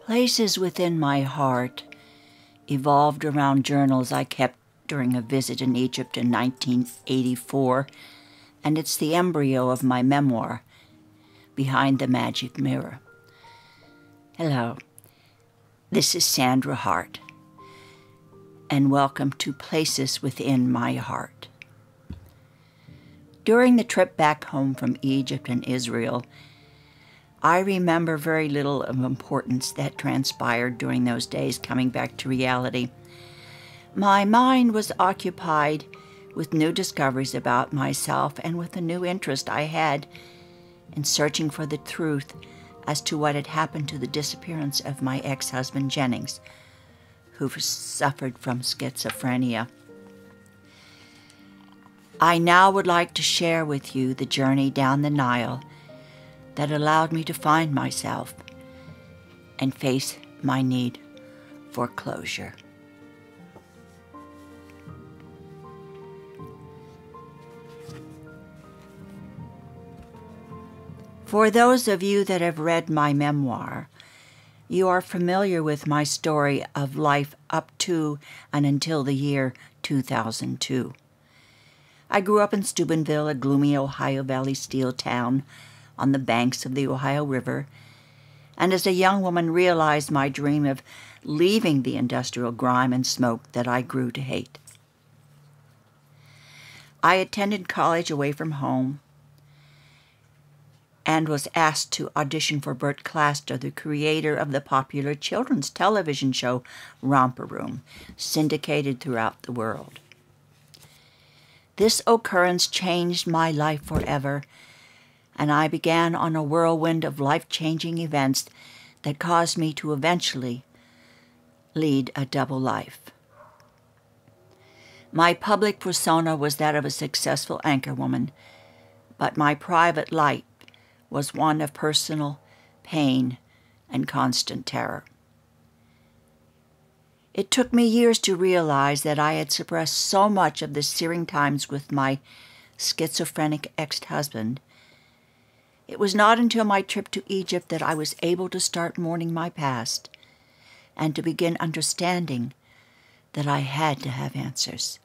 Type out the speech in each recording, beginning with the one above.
Places Within My Heart evolved around journals I kept during a visit in Egypt in 1984, and it's the embryo of my memoir, Behind the Magic Mirror. Hello, this is Sandra Hart, and welcome to Places Within My Heart. During the trip back home from Egypt and Israel, I remember very little of importance that transpired during those days coming back to reality. My mind was occupied with new discoveries about myself and with a new interest I had in searching for the truth as to what had happened to the disappearance of my ex-husband Jennings, who suffered from schizophrenia. I now would like to share with you the journey down the Nile that allowed me to find myself and face my need for closure. For those of you that have read my memoir, you are familiar with my story of life up to and until the year 2002. I grew up in Steubenville, a gloomy Ohio Valley steel town on the banks of the Ohio River, and as a young woman realized my dream of leaving the industrial grime and smoke that I grew to hate. I attended college away from home and was asked to audition for Bert Claster, the creator of the popular children's television show Romper Room, syndicated throughout the world. This occurrence changed my life forever, and I began on a whirlwind of life-changing events that caused me to eventually lead a double life. My public persona was that of a successful anchorwoman, but my private life was one of personal pain and constant terror. It took me years to realize that I had suppressed so much of the searing times with my schizophrenic ex-husband. It was not until my trip to Egypt that I was able to start mourning my past and to begin understanding that I had to have answers.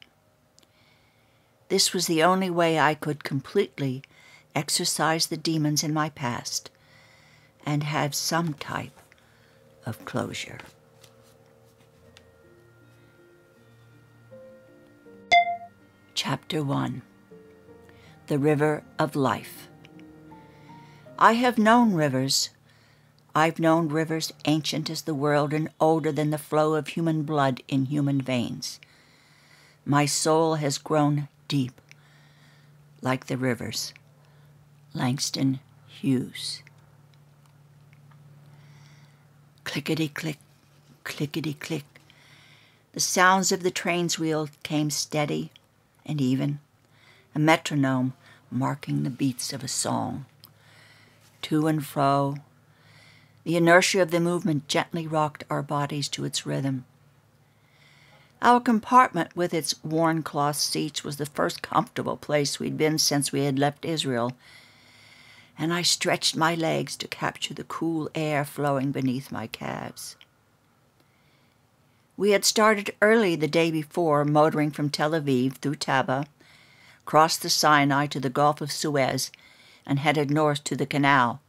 This was the only way I could completely exorcise the demons in my past and have some type of closure. Chapter 1. The River of Life. I have known rivers. I've known rivers ancient as the world and older than the flow of human blood in human veins. My soul has grown deep, like the rivers. Langston Hughes. Clickety-click, clickety-click. The sounds of the train's wheel came steady and even, a metronome marking the beats of a song. To and fro, the inertia of the movement gently rocked our bodies to its rhythm. Our compartment with its worn cloth seats was the first comfortable place we'd been since we had left Israel, and I stretched my legs to capture the cool air flowing beneath my calves. We had started early the day before, motoring from Tel Aviv through Taba, crossed the Sinai to the Gulf of Suez, and headed north to the canal,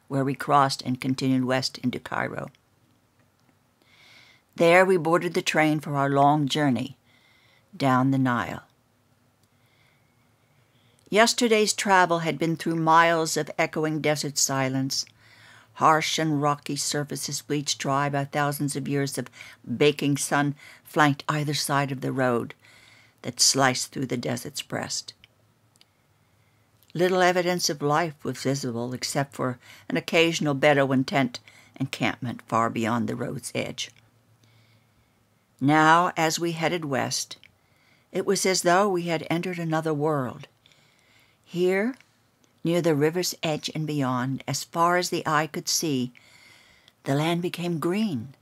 where we crossed and continued west into Cairo. There we boarded the train for our long journey down the Nile. Yesterday's travel had been through miles of echoing desert silence, harsh and rocky surfaces bleached dry by thousands of years of baking sun flanked either side of the road that sliced through the desert's breast. Little evidence of life was visible except for an occasional Bedouin tent encampment far beyond the road's edge. Now, as we headed west, it was as though we had entered another world. Here, near the river's edge and beyond, as far as the eye could see, the land became green,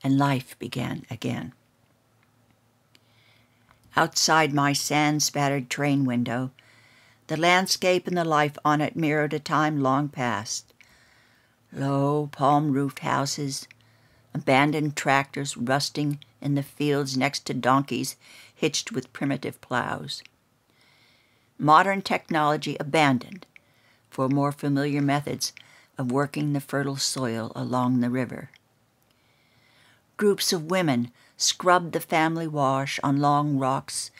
and life began again. Outside my sand-spattered train window, the landscape and the life on it mirrored a time long past. Low, palm-roofed houses, abandoned tractors rusting in the fields next to donkeys hitched with primitive plows. Modern technology abandoned for more familiar methods of working the fertile soil along the river. Groups of women scrubbed the family wash on long rocks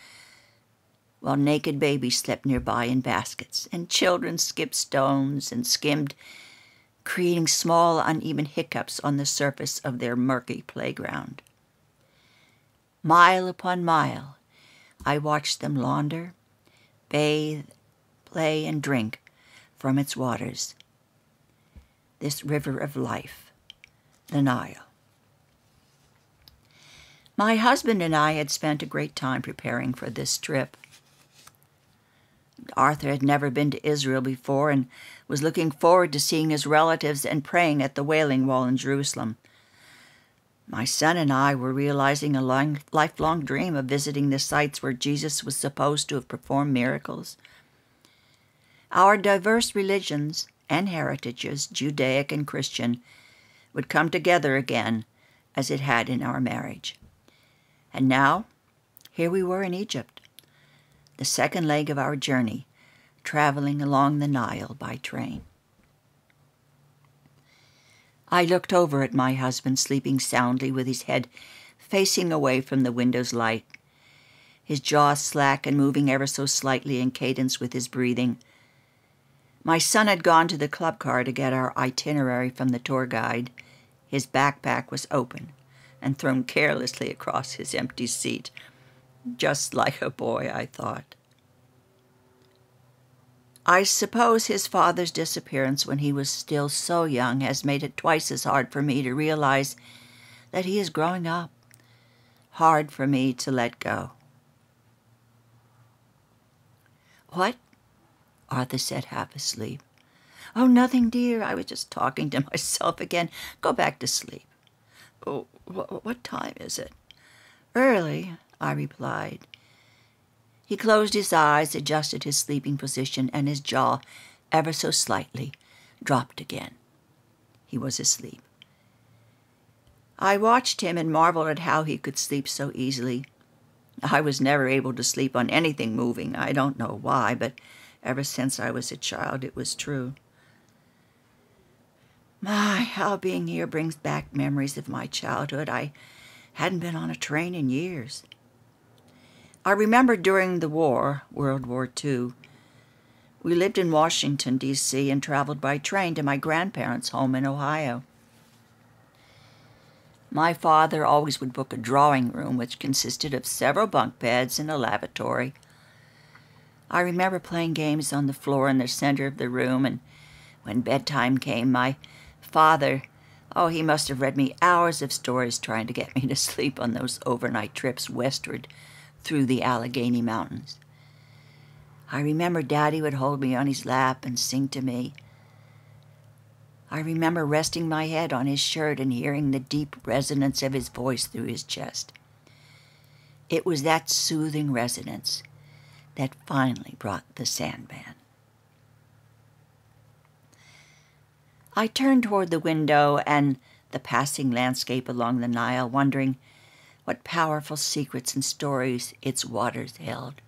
while naked babies slept nearby in baskets, and children skipped stones and skimmed, creating small, uneven hiccups on the surface of their murky playground. Mile upon mile, I watched them launder, bathe, play, and drink from its waters. This river of life, the Nile. My husband and I had spent a great time preparing for this trip. Arthur had never been to Israel before and was looking forward to seeing his relatives and praying at the Wailing Wall in Jerusalem. My son and I were realizing a lifelong dream of visiting the sites where Jesus was supposed to have performed miracles. Our diverse religions and heritages, Judaic and Christian, would come together again as it had in our marriage. And now, here we were in Egypt, the second leg of our journey, traveling along the Nile by train. I looked over at my husband sleeping soundly with his head facing away from the window's light, his jaw slack and moving ever so slightly in cadence with his breathing. My son had gone to the club car to get our itinerary from the tour guide. His backpack was open and thrown carelessly across his empty seat. Just like a boy, I thought. I suppose his father's disappearance when he was still so young has made it twice as hard for me to realize that he is growing up. Hard for me to let go. "What?" Arthur said, half asleep. "Oh, nothing, dear. I was just talking to myself again. Go back to sleep." "Oh, what time is it?" "Early," I replied. He closed his eyes, adjusted his sleeping position, and his jaw, ever so slightly, dropped again. He was asleep. I watched him and marveled at how he could sleep so easily. I was never able to sleep on anything moving. I don't know why, but ever since I was a child, it was true. My, how being here brings back memories of my childhood. I hadn't been on a train in years. I remember during the war, World War II, we lived in Washington, D.C., and traveled by train to my grandparents' home in Ohio. My father always would book a drawing room, which consisted of several bunk beds and a lavatory. I remember playing games on the floor in the center of the room, and when bedtime came, my father, he must have read me hours of stories trying to get me to sleep on those overnight trips westward through the Allegheny Mountains. I remember Daddy would hold me on his lap and sing to me. I remember resting my head on his shirt and hearing the deep resonance of his voice through his chest. It was that soothing resonance that finally brought the Sandman. I turned toward the window and the passing landscape along the Nile, wondering what powerful secrets and stories its waters held.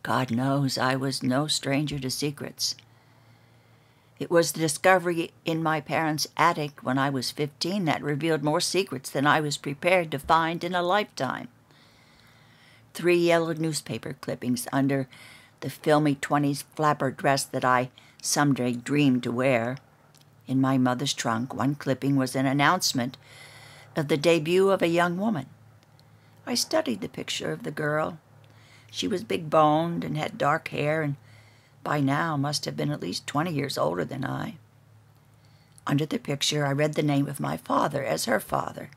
God knows I was no stranger to secrets. It was the discovery in my parents' attic when I was 15 that revealed more secrets than I was prepared to find in a lifetime. 3 yellowed newspaper clippings under the filmy 20s flapper dress that I someday dreamed to wear. In my mother's trunk, one clipping was an announcement of the debut of a young woman. I studied the picture of the girl. She was big-boned and had dark hair, and by now must have been at least 20 years older than I. Under the picture, I read the name of my father as her father,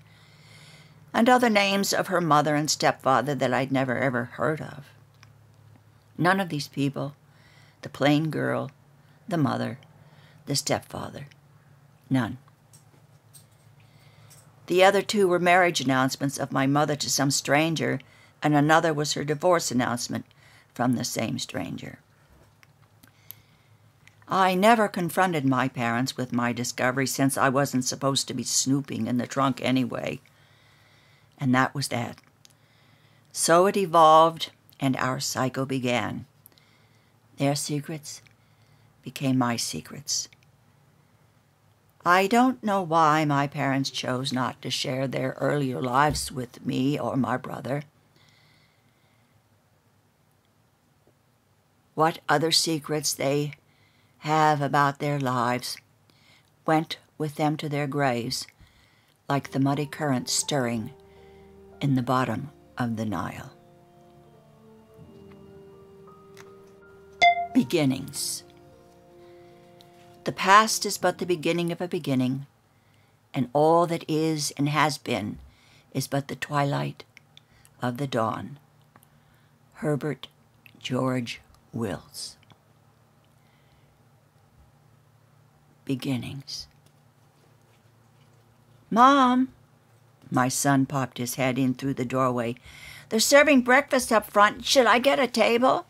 and other names of her mother and stepfather that I'd never ever heard of. None of these people, the plain girl, the mother, the stepfather, none. The other 2 were marriage announcements of my mother to some stranger, and another was her divorce announcement from the same stranger. I never confronted my parents with my discovery since I wasn't supposed to be snooping in the trunk anyway. And that was that. So it evolved, and our cycle began. Their secrets became my secrets. I don't know why my parents chose not to share their earlier lives with me or my brother. What other secrets they have about their lives went with them to their graves, like the muddy current stirring in the bottom of the Nile. Beginnings. The past is but the beginning of a beginning, and all that is and has been is but the twilight of the dawn. Herbert George Wills. Beginnings. Mom, my son popped his head in through the doorway. They're serving breakfast up front. Should I get a table?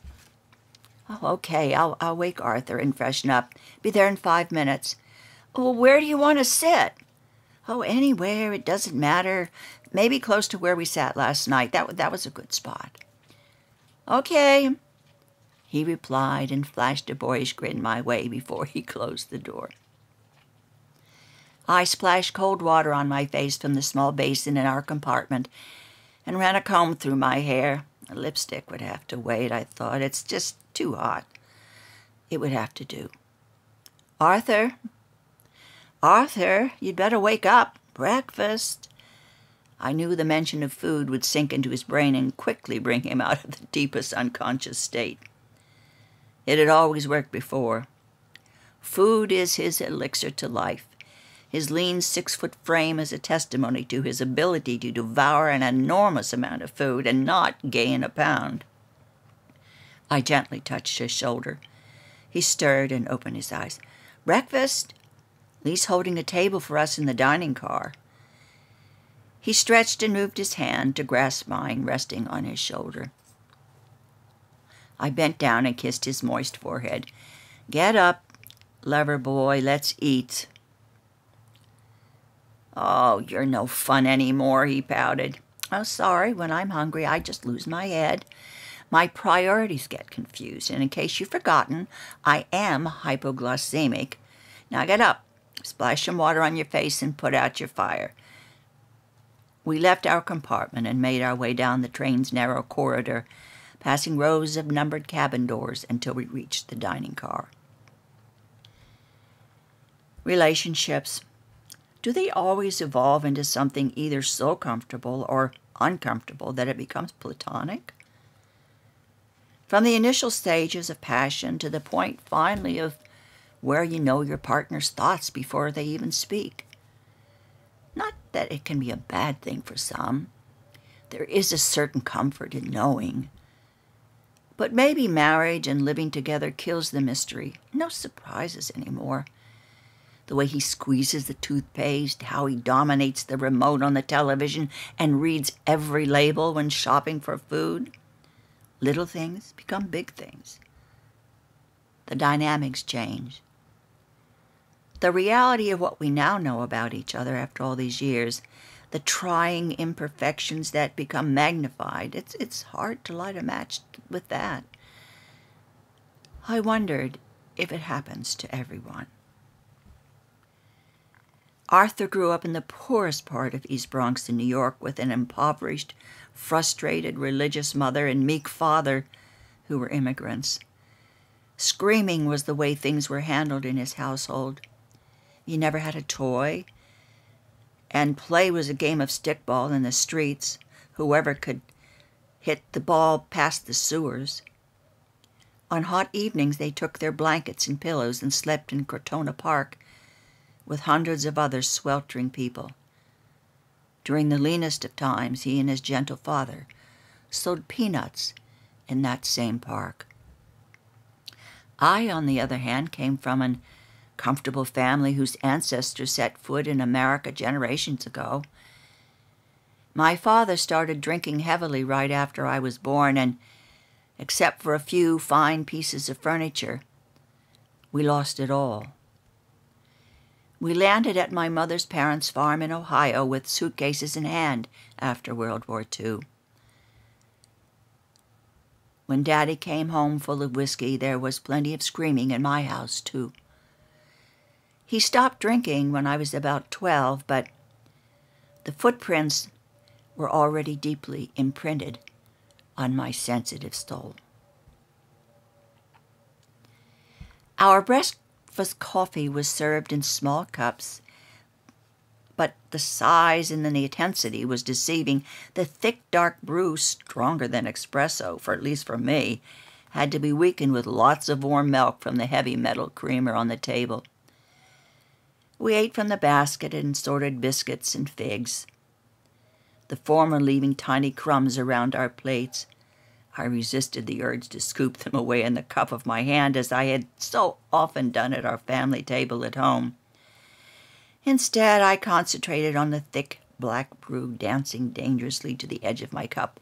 Oh, okay, I'll wake Arthur and freshen up. Be there in 5 minutes. Well, where do you want to sit? Oh, anywhere, it doesn't matter. Maybe close to where we sat last night. That was a good spot. Okay, he replied and flashed a boyish grin my way before he closed the door. I splashed cold water on my face from the small basin in our compartment and ran a comb through my hair. A lipstick would have to wait, I thought. It's just too hot. It would have to do. Arthur, you'd better wake up. Breakfast. I knew the mention of food would sink into his brain and quickly bring him out of the deepest unconscious state. It had always worked before. Food is his elixir to life. His lean 6-foot frame is a testimony to his ability to devour an enormous amount of food and not gain a pound. I gently touched his shoulder. He stirred and opened his eyes. Breakfast? Lee's holding a table for us in the dining car. He stretched and moved his hand to grasp mine, resting on his shoulder. I bent down and kissed his moist forehead. Get up, lover boy, let's eat. Oh, you're no fun anymore, he pouted. Oh, sorry, when I'm hungry, I just lose my head. My priorities get confused, and in case you've forgotten, I am hypoglycemic. Now get up, splash some water on your face, and put out your fire. We left our compartment and made our way down the train's narrow corridor, passing rows of numbered cabin doors until we reached the dining car. Relationships. Do they always evolve into something either so comfortable or uncomfortable that it becomes platonic? From the initial stages of passion to the point finally of where you know your partner's thoughts before they even speak. Not that it can be a bad thing for some. There is a certain comfort in knowing. But maybe marriage and living together kills the mystery. No surprises anymore. The way he squeezes the toothpaste, how he dominates the remote on the television and reads every label when shopping for food. Little things become big things. The dynamics change. The reality of what we now know about each other after all these years, the trying imperfections that become magnified, it's hard to light a match with that. I wondered if it happens to everyone. Arthur grew up in the poorest part of East Bronx in New York with an impoverished, frustrated religious mother and meek father who were immigrants. Screaming was the way things were handled in his household. He never had a toy, and play was a game of stickball in the streets, whoever could hit the ball past the sewers. On hot evenings, they took their blankets and pillows and slept in Crotona Park with hundreds of other sweltering people. During the leanest of times, he and his gentle father sold peanuts in that same park. I, on the other hand, came from an comfortable family whose ancestors set foot in America generations ago. My father started drinking heavily right after I was born, and except for a few fine pieces of furniture, We lost it all. We landed at my mother's parents' farm in Ohio with suitcases in hand after World War II. When Daddy came home full of whiskey, there was plenty of screaming in my house, too. He stopped drinking when I was about 12, but the footprints were already deeply imprinted on my sensitive soul. Our breakfast coffee was served in small cups, but the size and the intensity was deceiving. The thick, dark brew, stronger than espresso, at least for me, had to be weakened with lots of warm milk from the heavy metal creamer on the table. We ate from the basket and sorted biscuits and figs, the former leaving tiny crumbs around our plates. I resisted the urge to scoop them away in the cup of my hand, as I had so often done at our family table at home. Instead, I concentrated on the thick black brew dancing dangerously to the edge of my cup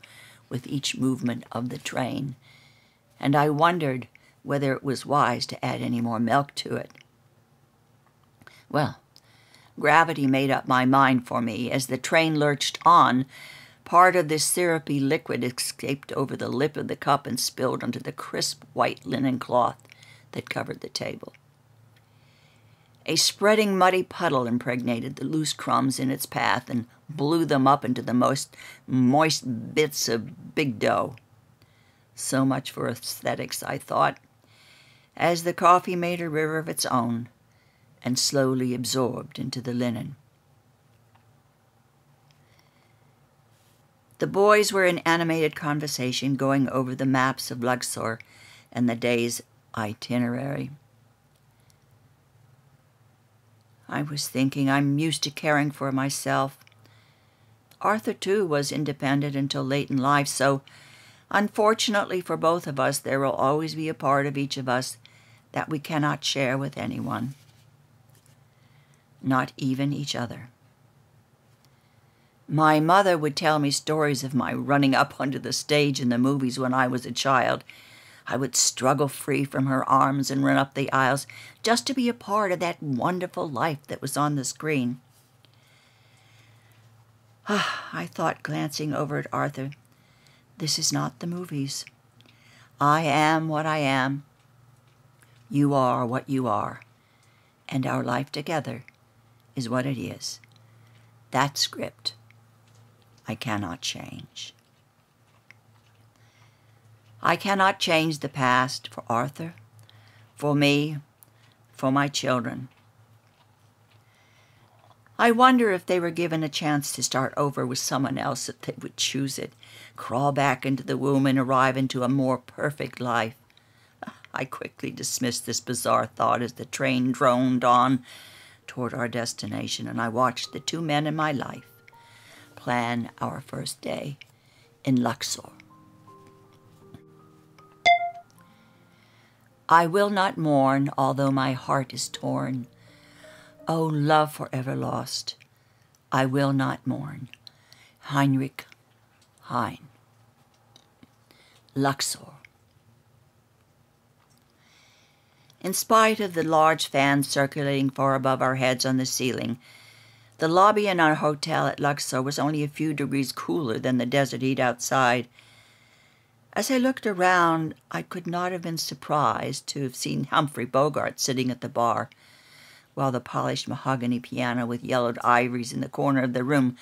with each movement of the train, and I wondered whether it was wise to add any more milk to it. Well, gravity made up my mind for me. As the train lurched on, part of this syrupy liquid escaped over the lip of the cup and spilled onto the crisp white linen cloth that covered the table. A spreading muddy puddle impregnated the loose crumbs in its path and blew them up into the most moist bits of big dough. So much for aesthetics, I thought, as the coffee made a river of its own and slowly absorbed into the linen. The boys were in animated conversation, going over the maps of Luxor and the day's itinerary. I was thinking, I'm used to caring for myself. Arthur, too, was independent until late in life, so unfortunately for both of us, there will always be a part of each of us that we cannot share with anyone, not even each other. My mother would tell me stories of my running up onto the stage in the movies when I was a child. I would struggle free from her arms and run up the aisles just to be a part of that wonderful life that was on the screen. I thought, glancing over at Arthur, this is not the movies. I am what I am. You are what you are. And our life together is what it is. That script I cannot change. I cannot change the past for Arthur, for me, for my children. I wonder if they were given a chance to start over with someone else, if they would choose it, crawl back into the womb and arrive into a more perfect life. I quickly dismissed this bizarre thought as the train droned on toward our destination, and I watched the two men in my life plan our first day in Luxor. I will not mourn, although my heart is torn. O love forever lost, I will not mourn. Heinrich Heine. Luxor. In spite of the large fans circulating far above our heads on the ceiling, the lobby in our hotel at Luxor was only a few degrees cooler than the desert heat outside. As I looked around, I could not have been surprised to have seen Humphrey Bogart sitting at the bar, while the polished mahogany piano with yellowed ivories in the corner of the room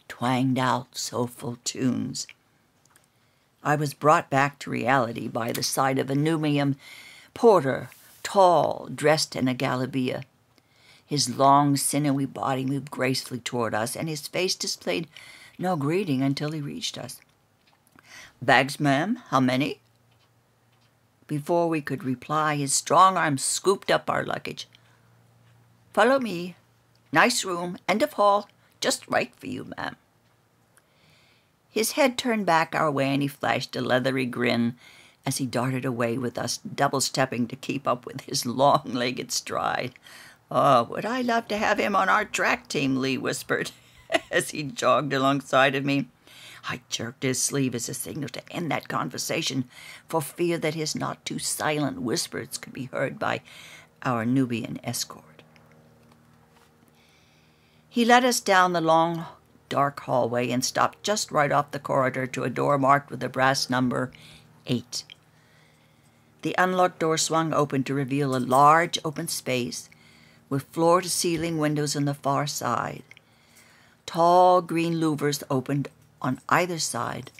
twanged out soulful tunes. I was brought back to reality by the sight of a Numian porter, tall, dressed in a galabeah. His long, sinewy body moved gracefully toward us, and his face displayed no greeting until he reached us. "Bags, ma'am? How many?" Before we could reply, his strong arm scooped up our luggage. "Follow me. Nice room, end of hall, just right for you, ma'am." His head turned back our way, and he flashed a leathery grin as he darted away with us, double-stepping to keep up with his long-legged stride. "Oh, would I love to have him on our track team," Lee whispered as he jogged alongside of me. I jerked his sleeve as a signal to end that conversation, for fear that his not-too-silent whispers could be heard by our Nubian escort. He led us down the long, dark hallway and stopped just right off the corridor to a door marked with the brass number 8. The unlocked door swung open to reveal a large open space with floor-to-ceiling windows on the far side. Tall green louvers opened on either side,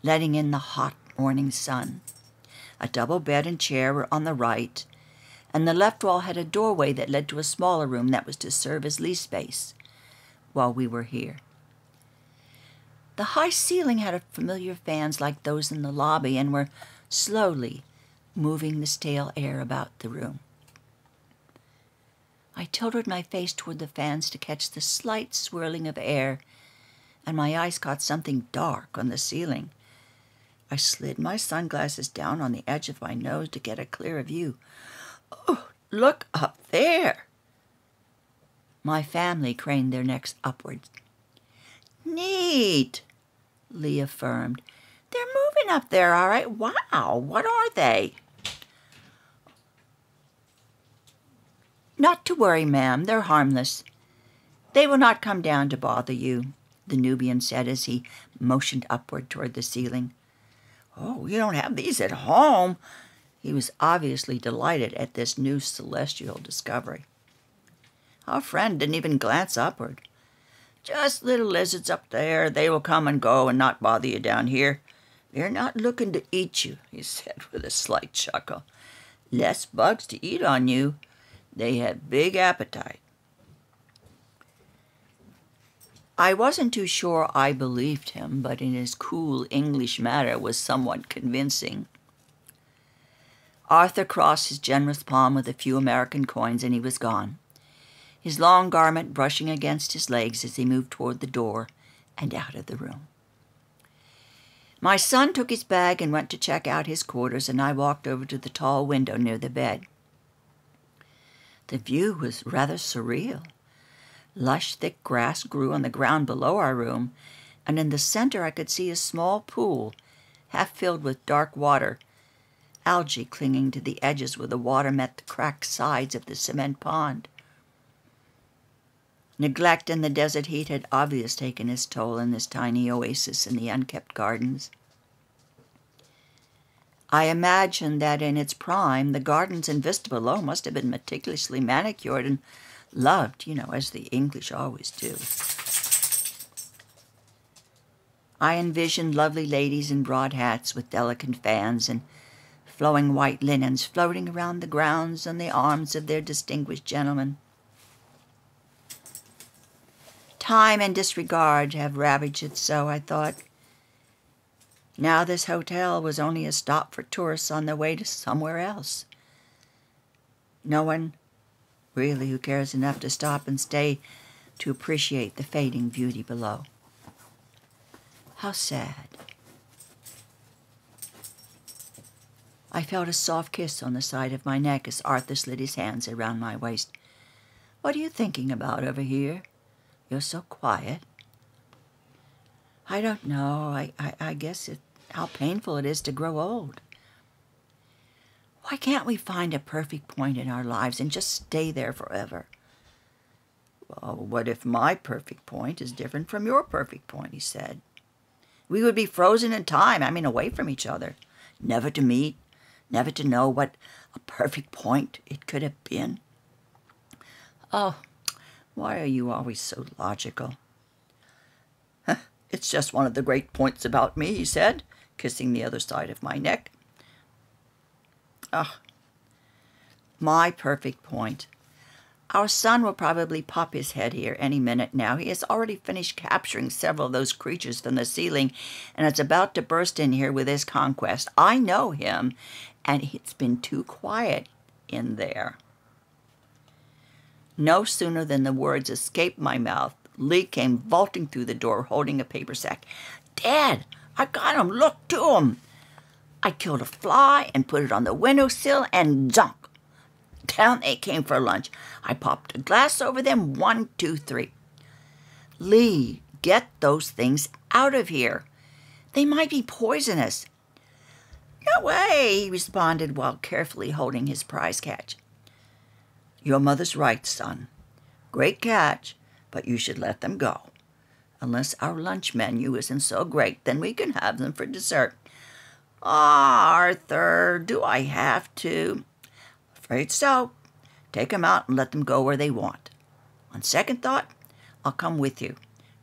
letting in the hot morning sun. A double bed and chair were on the right, and the left wall had a doorway that led to a smaller room that was to serve as lease space while we were here. The high ceiling had familiar fans like those in the lobby and were slowly moving the stale air about the room. I tilted my face toward the fans to catch the slight swirling of air, and my eyes caught something dark on the ceiling. I slid my sunglasses down on the edge of my nose to get a clearer view. Oh, look up there! My family craned their necks upwards. Neat, Lee affirmed. They're moving up there, all right. Wow, what are they? Not to worry, ma'am. They're harmless. They will not come down to bother you, the Nubian said as he motioned upward toward the ceiling. Oh, you don't have these at home. He was obviously delighted at this new celestial discovery. Our friend didn't even glance upward. Just little lizards up there. They will come and go and not bother you down here. They're not looking to eat you, he said with a slight chuckle. Less bugs to eat on you. They have big appetite. I wasn't too sure I believed him, but in his cool English manner was somewhat convincing. Arthur crossed his generous palm with a few American coins, and he was gone, his long garment brushing against his legs as he moved toward the door and out of the room. My son took his bag and went to check out his quarters, and I walked over to the tall window near the bed. The view was rather surreal. Lush, thick grass grew on the ground below our room, and in the center I could see a small pool, half filled with dark water, algae clinging to the edges where the water met the cracked sides of the cement pond. Neglect and the desert heat had obviously taken its toll in this tiny oasis in the unkept gardens. I imagined that in its prime, the gardens and vista below must have been meticulously manicured and loved, as the English always do. I envisioned lovely ladies in broad hats with delicate fans and flowing white linens floating around the grounds on the arms of their distinguished gentlemen. Time and disregard have ravaged it so, I thought. Now this hotel was only a stop for tourists on their way to somewhere else. No one really who cares enough to stop and stay to appreciate the fading beauty below. How sad. I felt a soft kiss on the side of my neck as Arthur slid his hands around my waist. What are you thinking about over here? You're so quiet. I don't know. I guess how painful it is to grow old. Why can't we find a perfect point in our lives and just stay there forever? Well, what if my perfect point is different from your perfect point, he said. We would be frozen in time, away from each other, never to meet, never to know what a perfect point it could have been. Oh, why are you always so logical? It's just one of the great points about me, he said, kissing the other side of my neck. My perfect point. Our son will probably pop his head here any minute now. He has already finished capturing several of those creatures from the ceiling and is about to burst in here with his conquest. I know him, and it's been too quiet in there. No sooner than the words escaped my mouth, Lee came vaulting through the door holding a paper sack. Dad, I got him. Look to him. I killed a fly and put it on the windowsill and zunk. Down they came for lunch. I popped a glass over them. 1, 2, 3. Lee, get those things out of here. They might be poisonous. No way, he responded while carefully holding his prize catch. Your mother's right, son. Great catch, but you should let them go. Unless our lunch menu isn't so great, then we can have them for dessert. Ah, Arthur, do I have to? Afraid so. Take 'em out and let them go where they want. On second thought, I'll come with you.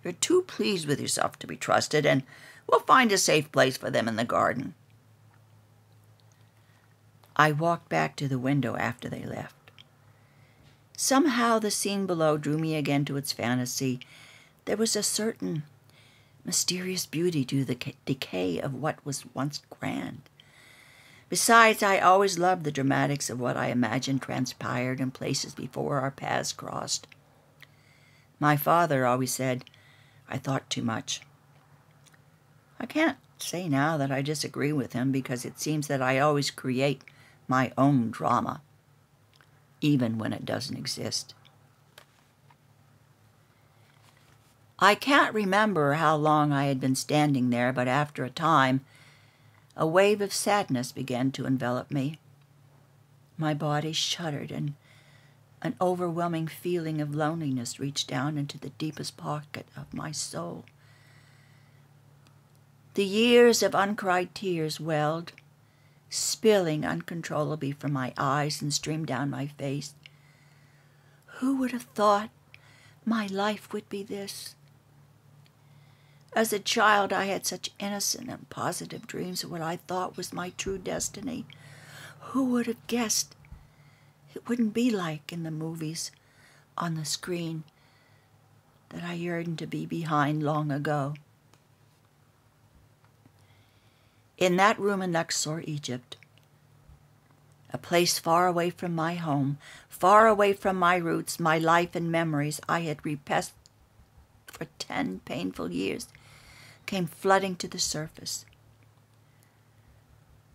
You're too pleased with yourself to be trusted, and we'll find a safe place for them in the garden. I walked back to the window after they left. Somehow the scene below drew me again to its fantasy. There was a certain mysterious beauty to the decay of what was once grand. Besides, I always loved the dramatics of what I imagined transpired in places before our paths crossed. My father always said I thought too much. I can't say now that I disagree with him, because it seems that I always create my own drama, even when it doesn't exist. I can't remember how long I had been standing there, but after a time, a wave of sadness began to envelop me. My body shuddered, and an overwhelming feeling of loneliness reached down into the deepest pocket of my soul. The years of uncried tears welled, spilling uncontrollably from my eyes and streamed down my face. Who would have thought my life would be this? As a child, I had such innocent and positive dreams of what I thought was my true destiny. Who would have guessed it wouldn't be like in the movies on the screen that I yearned to be behind long ago? In that room in Luxor, Egypt, a place far away from my home, far away from my roots, my life and memories I had repressed for 10 painful years, came flooding to the surface.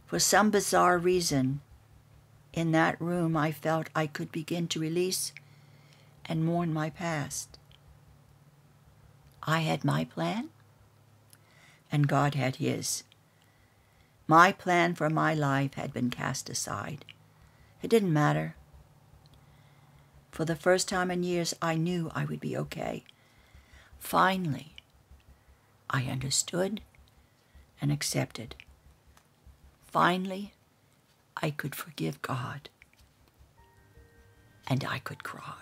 For some bizarre reason, in that room I felt I could begin to release and mourn my past. I had my plan, and God had his. My plan for my life had been cast aside. It didn't matter. For the first time in years, I knew I would be okay. Finally, I understood and accepted. Finally, I could forgive God, and I could cry.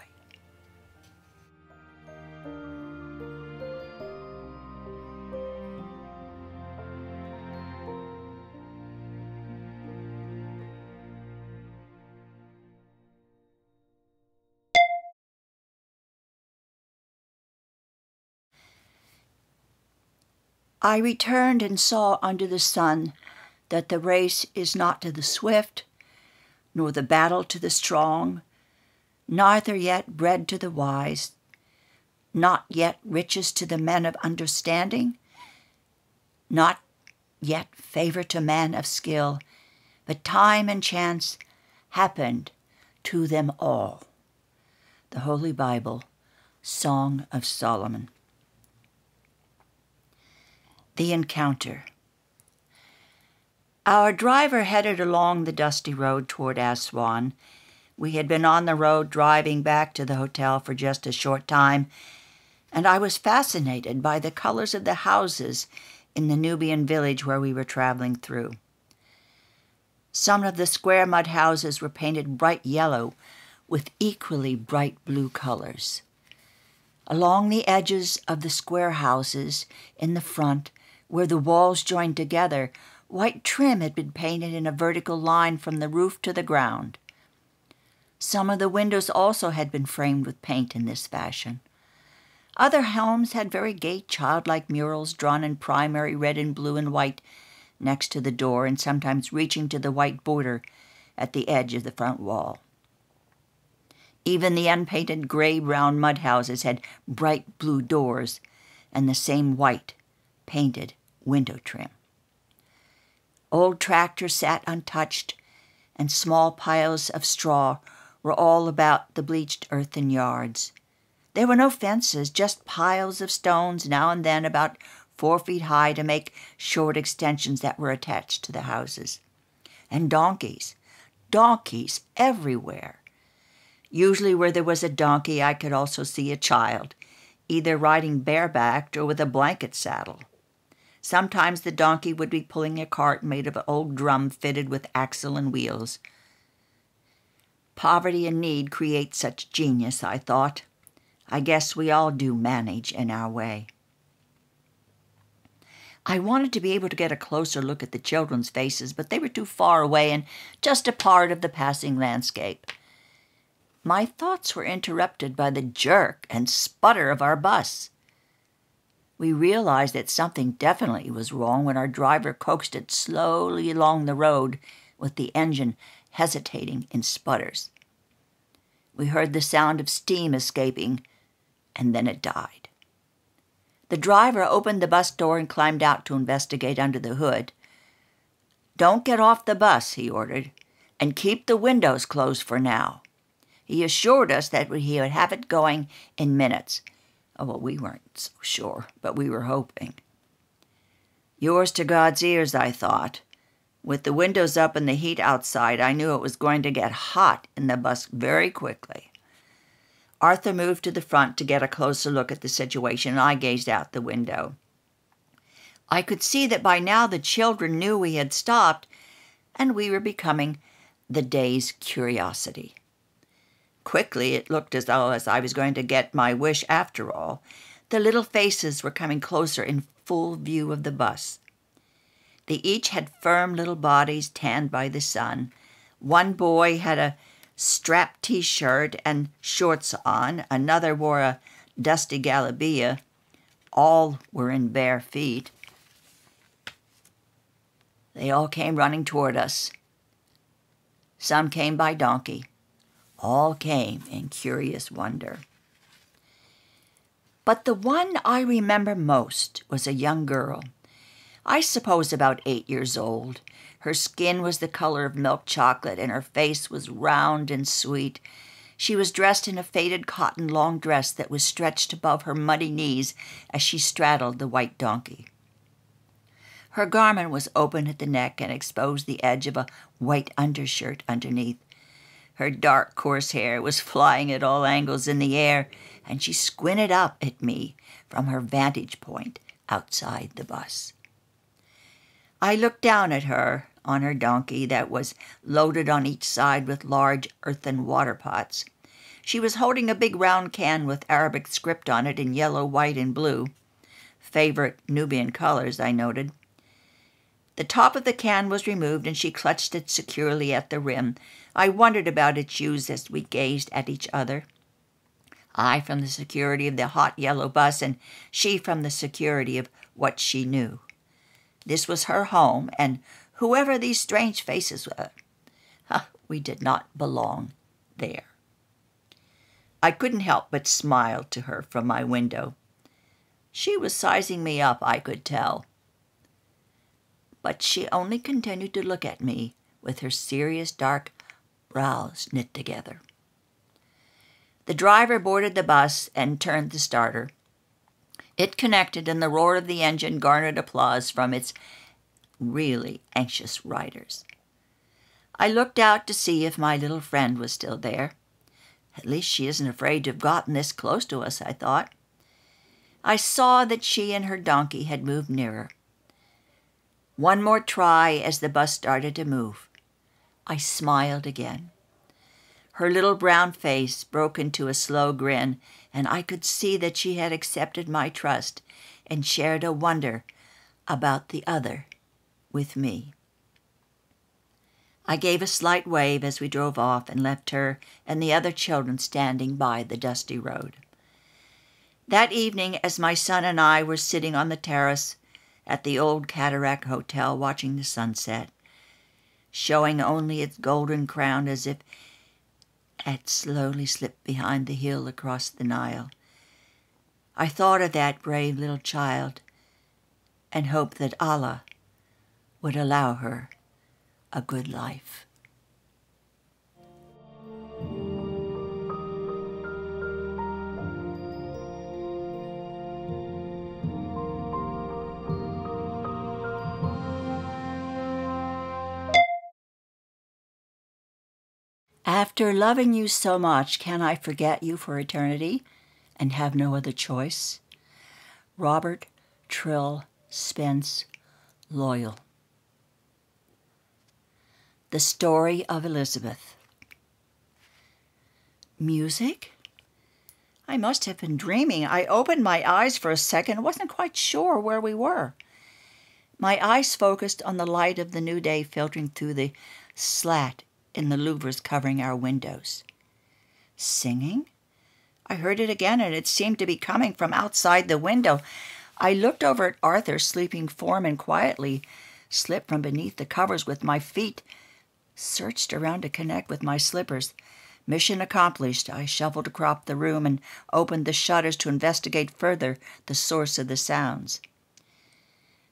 I returned and saw under the sun that the race is not to the swift, nor the battle to the strong, neither yet bread to the wise, not yet riches to the men of understanding, not yet favor to men of skill, but time and chance happened to them all. The Holy Bible, Song of Solomon. The encounter. Our driver headed along the dusty road toward Aswan. We had been on the road driving back to the hotel for just a short time, and I was fascinated by the colors of the houses in the Nubian village where we were traveling through. Some of the square mud houses were painted bright yellow with equally bright blue colors. Along the edges of the square houses in the front, where the walls joined together, white trim had been painted in a vertical line from the roof to the ground. Some of the windows also had been framed with paint in this fashion. Other homes had very gay childlike murals drawn in primary red and blue and white next to the door, and sometimes reaching to the white border at the edge of the front wall. Even the unpainted gray-brown mud houses had bright blue doors and the same white painted window trim. Old tractors sat untouched, and small piles of straw were all about the bleached earthen yards. There were no fences, just piles of stones now and then about 4 feet high to make short extensions that were attached to the houses. And donkeys everywhere. Usually where there was a donkey, I could also see a child, either riding barebacked or with a blanket saddle. Sometimes the donkey would be pulling a cart made of an old drum fitted with axle and wheels. Poverty and need create such genius, I thought. I guess we all do manage in our way. I wanted to be able to get a closer look at the children's faces, but they were too far away and just a part of the passing landscape. My thoughts were interrupted by the jerk and sputter of our bus. We realized that something definitely was wrong when our driver coaxed it slowly along the road with the engine hesitating in sputters. We heard the sound of steam escaping, and then it died. The driver opened the bus door and climbed out to investigate under the hood. "Don't get off the bus," he ordered, "and keep the windows closed for now." He assured us that he would have it going in minutes. Oh, well, we weren't so sure, but we were hoping. Yours to God's ears, I thought. With the windows up and the heat outside, I knew it was going to get hot in the bus very quickly. Arthur moved to the front to get a closer look at the situation, and I gazed out the window. I could see that by now the children knew we had stopped, and we were becoming the day's curiosity. Quickly, it looked as though I was going to get my wish after all. The little faces were coming closer in full view of the bus. They each had firm little bodies tanned by the sun. One boy had a strapped T-shirt and shorts on. Another wore a dusty galabia. All were in bare feet. They all came running toward us. Some came by donkey. All came in curious wonder. But the one I remember most was a young girl, I suppose about 8 years old. Her skin was the color of milk chocolate, and her face was round and sweet. She was dressed in a faded cotton long dress that was stretched above her muddy knees as she straddled the white donkey. Her garment was open at the neck and exposed the edge of a white undershirt underneath. Her dark, coarse hair was flying at all angles in the air, and she squinted up at me from her vantage point outside the bus. I looked down at her on her donkey that was loaded on each side with large earthen water pots. She was holding a big round can with Arabic script on it in yellow, white, and blue. Favorite Nubian colors, I noted. The top of the can was removed, and she clutched it securely at the rim. I wondered about its use as we gazed at each other. I from the security of the hot yellow bus, and she from the security of what she knew. This was her home, and whoever these strange faces were, we did not belong there. I couldn't help but smile to her from my window. She was sizing me up, I could tell. But she only continued to look at me with her serious dark brows knit together. The driver boarded the bus and turned the starter. It connected, and the roar of the engine garnered applause from its really anxious riders. I looked out to see if my little friend was still there. At least she isn't afraid to have gotten this close to us, I thought. I saw that she and her donkey had moved nearer. One more try as the bus started to move. I smiled again. Her little brown face broke into a slow grin, and I could see that she had accepted my trust and shared a wonder about the other with me. I gave a slight wave as we drove off and left her and the other children standing by the dusty road. That evening, as my son and I were sitting on the terrace at the old Cataract Hotel watching the sunset, showing only its golden crown as if it slowly slipped behind the hill across the Nile, I thought of that brave little child and hoped that Allah would allow her a good life. After loving you so much, can I forget you for eternity and have no other choice? Robert Trill Spence Loyal. The Story of Elizabeth. Music? I must have been dreaming. I opened my eyes for a second and wasn't quite sure where we were. My eyes focused on the light of the new day filtering through the slat in the louvers covering our windows. Singing? I heard it again, and it seemed to be coming from outside the window. I looked over at Arthur's sleeping form and quietly slipped from beneath the covers with my feet, searched around to connect with my slippers. Mission accomplished. I shuffled across the room and opened the shutters to investigate further the source of the sounds.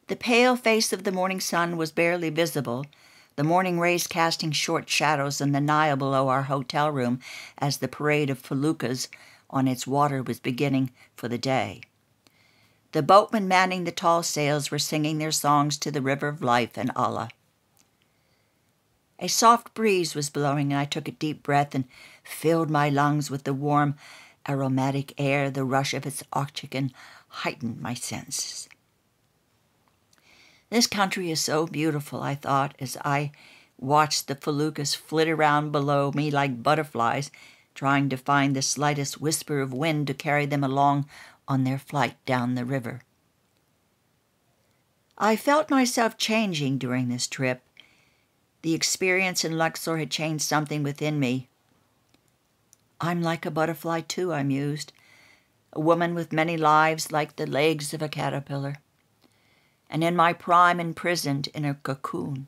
The pale face of the morning sun was barely visible, the morning rays casting short shadows on the Nile below our hotel room as the parade of feluccas on its water was beginning for the day. The boatmen manning the tall sails were singing their songs to the river of life and Allah. A soft breeze was blowing, and I took a deep breath and filled my lungs with the warm, aromatic air. The rush of its oxygen heightened my senses. This country is so beautiful, I thought, as I watched the feluccas flit around below me like butterflies, trying to find the slightest whisper of wind to carry them along on their flight down the river. I felt myself changing during this trip. The experience in Luxor had changed something within me. I'm like a butterfly, too, I mused, a woman with many lives like the legs of a caterpillar, and in my prime imprisoned in a cocoon.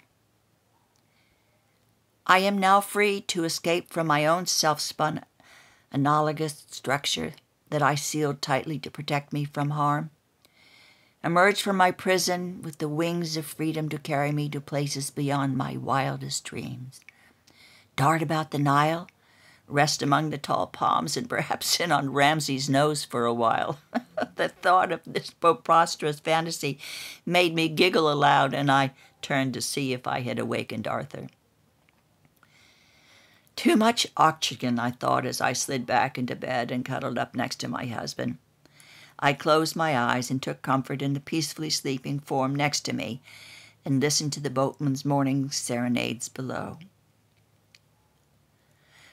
I am now free to escape from my own self-spun analogous structure that I sealed tightly to protect me from harm. Emerge from my prison with the wings of freedom to carry me to places beyond my wildest dreams. Dart about the Nile, rest among the tall palms, and perhaps sit on Ramses' nose for a while. The thought of this preposterous fantasy made me giggle aloud, and I turned to see if I had awakened Arthur. Too much oxygen, I thought, as I slid back into bed and cuddled up next to my husband. I closed my eyes and took comfort in the peacefully sleeping form next to me and listened to the boatman's morning serenades below.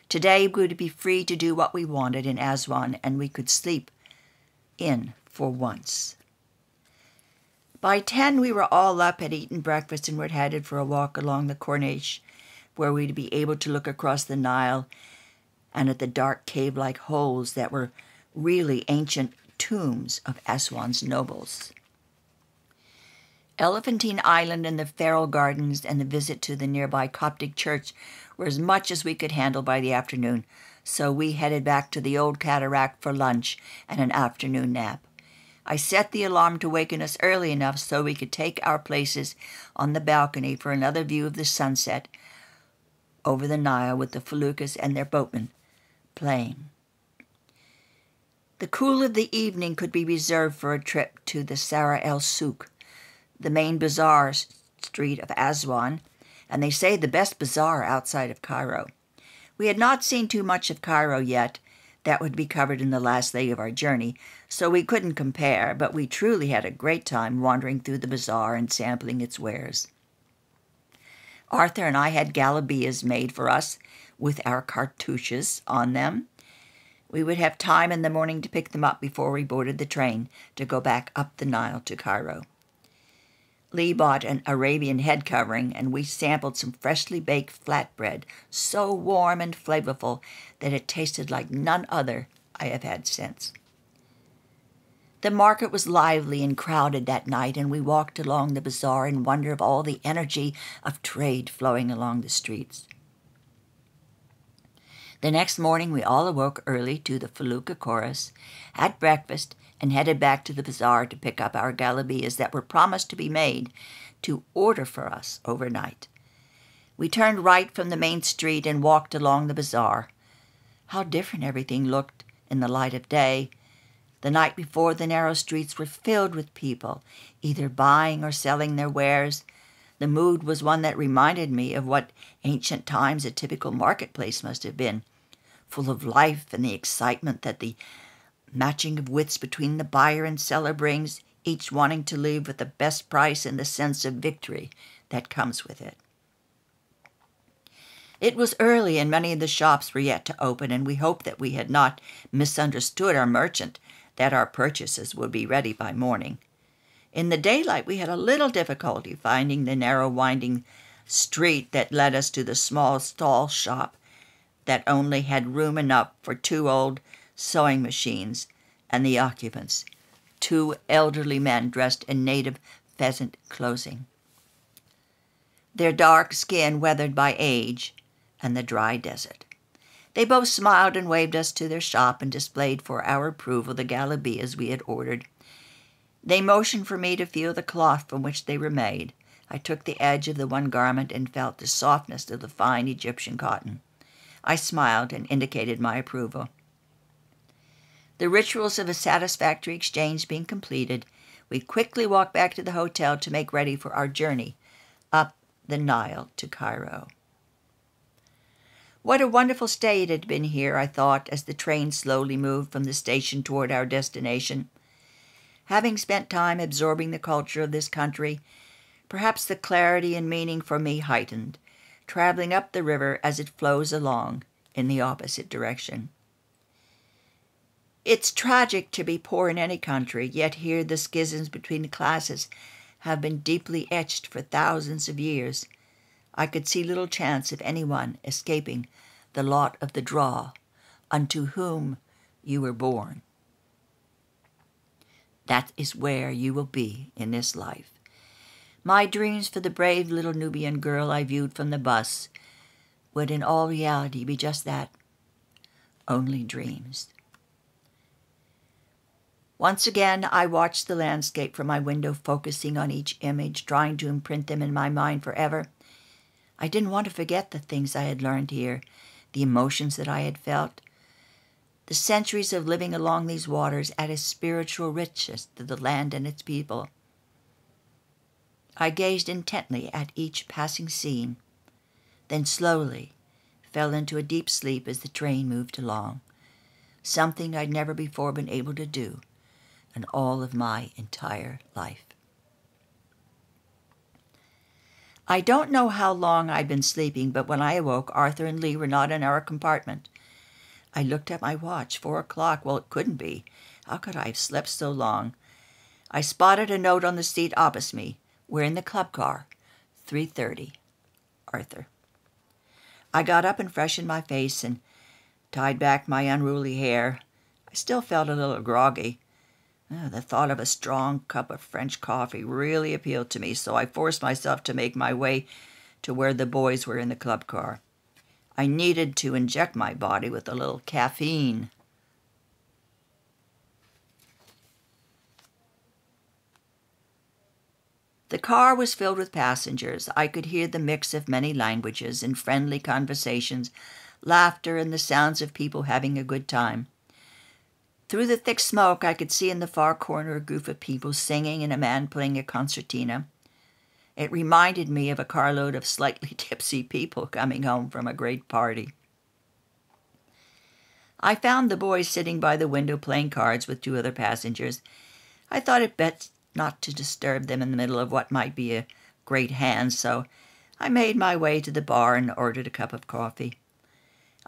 Today we would be free to do what we wanted in Aswan, and we could sleep in for once. By 10, we were all up, had eaten breakfast, and were headed for a walk along the Corniche, where we'd be able to look across the Nile and at the dark cave-like holes that were really ancient tombs of Aswan's nobles. Elephantine Island and the Feral Gardens and the visit to the nearby Coptic church were as much as we could handle by the afternoon, so we headed back to the old cataract for lunch and an afternoon nap. I set the alarm to waken us early enough so we could take our places on the balcony for another view of the sunset over the Nile with the feluccas and their boatmen playing. The cool of the evening could be reserved for a trip to the Sara el Souk, the main bazaar street of Aswan, and they say the best bazaar outside of Cairo. We had not seen too much of Cairo yet. That would be covered in the last leg of our journey, so we couldn't compare, but we truly had a great time wandering through the bazaar and sampling its wares. Arthur and I had galabeas made for us with our cartouches on them. We would have time in the morning to pick them up before we boarded the train to go back up the Nile to Cairo. Lee bought an Arabian head covering, and we sampled some freshly baked flatbread, so warm and flavorful that it tasted like none other I have had since. The market was lively and crowded that night, and we walked along the bazaar in wonder of all the energy of trade flowing along the streets. The next morning we all awoke early to the felucca chorus, had breakfast, and headed back to the bazaar to pick up our galabeas that were promised to be made to order for us overnight. We turned right from the main street and walked along the bazaar. How different everything looked in the light of day. The night before, the narrow streets were filled with people, either buying or selling their wares. The mood was one that reminded me of what ancient times a typical marketplace must have been, full of life and the excitement that the matching of wits between the buyer and seller brings, each wanting to leave with the best price and the sense of victory that comes with it. It was early and many of the shops were yet to open, and we hoped that we had not misunderstood our merchant, that our purchases would be ready by morning. In the daylight we had a little difficulty finding the narrow winding street that led us to the small stall shop that only had room enough for 2 old sewing machines and the occupants, 2 elderly men dressed in native pheasant clothing, their dark skin weathered by age and the dry desert. They both smiled and waved us to their shop and displayed for our approval the galabeas we had ordered. They motioned for me to feel the cloth from which they were made. I took the edge of the one garment and felt the softness of the fine Egyptian cotton. I smiled and indicated my approval. The rituals of a satisfactory exchange being completed, we quickly walked back to the hotel to make ready for our journey up the Nile to Cairo. What a wonderful stay it had been here, I thought, as the train slowly moved from the station toward our destination. Having spent time absorbing the culture of this country, perhaps the clarity and meaning for me heightened, traveling up the river as it flows along in the opposite direction. It's tragic to be poor in any country, yet here the schisms between the classes have been deeply etched for thousands of years. I could see little chance of anyone escaping the lot of the draw, unto whom you were born. That is where you will be in this life. My dreams for the brave little Nubian girl I viewed from the bus would in all reality be just that, only dreams. Once again, I watched the landscape from my window, focusing on each image, trying to imprint them in my mind forever. I didn't want to forget the things I had learned here, the emotions that I had felt. The centuries of living along these waters added spiritual richness to the land and its people. I gazed intently at each passing scene, then slowly fell into a deep sleep as the train moved along, something I'd never before been able to do in all of my entire life. I don't know how long I'd been sleeping, but when I awoke, Arthur and Lee were not in our compartment. I looked at my watch, 4 o'clock. Well, it couldn't be. How could I have slept so long? I spotted a note on the seat opposite me. We're in the club car. 3:30. Arthur. I got up and freshened my face and tied back my unruly hair. I still felt a little groggy. The thought of a strong cup of French coffee really appealed to me, so I forced myself to make my way to where the boys were in the club car. I needed to inject my body with a little caffeine. The car was filled with passengers. I could hear the mix of many languages and friendly conversations, laughter, and the sounds of people having a good time. Through the thick smoke, I could see in the far corner a group of people singing and a man playing a concertina. It reminded me of a carload of slightly tipsy people coming home from a great party. I found the boys sitting by the window playing cards with 2 other passengers. I thought it best not to disturb them in the middle of what might be a great hand, so I made my way to the bar and ordered a cup of coffee.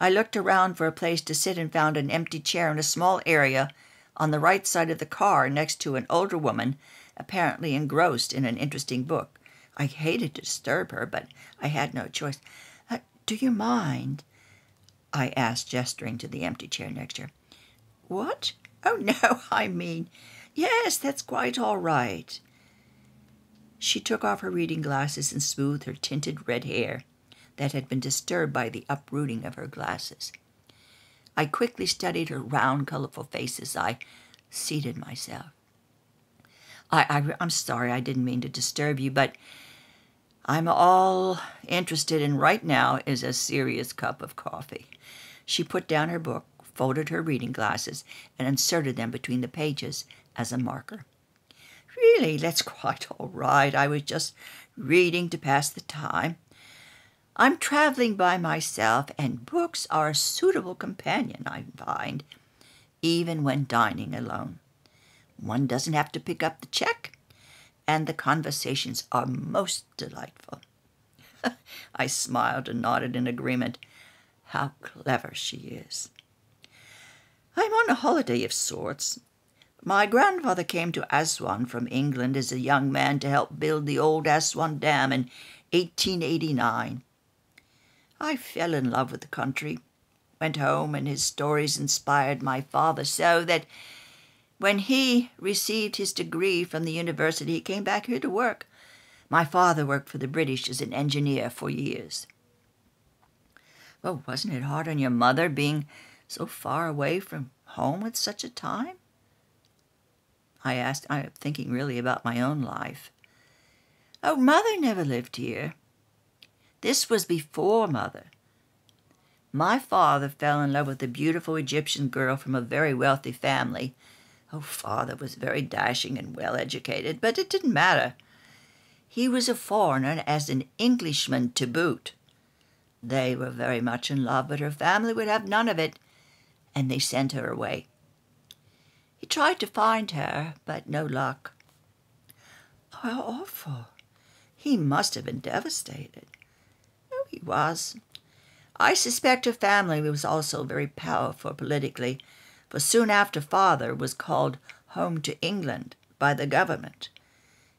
I looked around for a place to sit and found an empty chair in a small area on the right side of the car next to an older woman, apparently engrossed in an interesting book. I hated to disturb her, but I had no choice. Do you mind?" I asked, gesturing to the empty chair next to her. "What? Oh, no, I mean, yes, that's quite all right." She took off her reading glasses and smoothed her tinted red hair that had been disturbed by the uprooting of her glasses. I quickly studied her round, colorful face as I seated myself. I'm sorry, I didn't mean to disturb you, but I'm all interested in right now is a serious cup of coffee." She put down her book, folded her reading glasses, and inserted them between the pages as a marker. Really, that's quite all right. I was just reading to pass the time. I'm traveling by myself, and books are a suitable companion, I find, even when dining alone. One doesn't have to pick up the check, and the conversations are most delightful." I smiled and nodded in agreement. How clever she is. "I'm on a holiday of sorts. My grandfather came to Aswan from England as a young man to help build the old Aswan Dam in 1889. I fell in love with the country, went home, and his stories inspired my father so that when he received his degree from the university, he came back here to work. My father worked for the British as an engineer for years." "Well, wasn't it hard on your mother being so far away from home at such a time?" I asked, thinking really about my own life. "Oh, Mother never lived here. This was before Mother. My father fell in love with a beautiful Egyptian girl from a very wealthy family. Oh, Father was very dashing and well-educated, but it didn't matter. He was a foreigner as an Englishman to boot. They were very much in love, but her family would have none of it, and they sent her away. He tried to find her, but no luck." "Oh, how awful. He must have been devastated." "Oh, he was. I suspect her family was also very powerful politically, for soon after Father was called home to England by the government.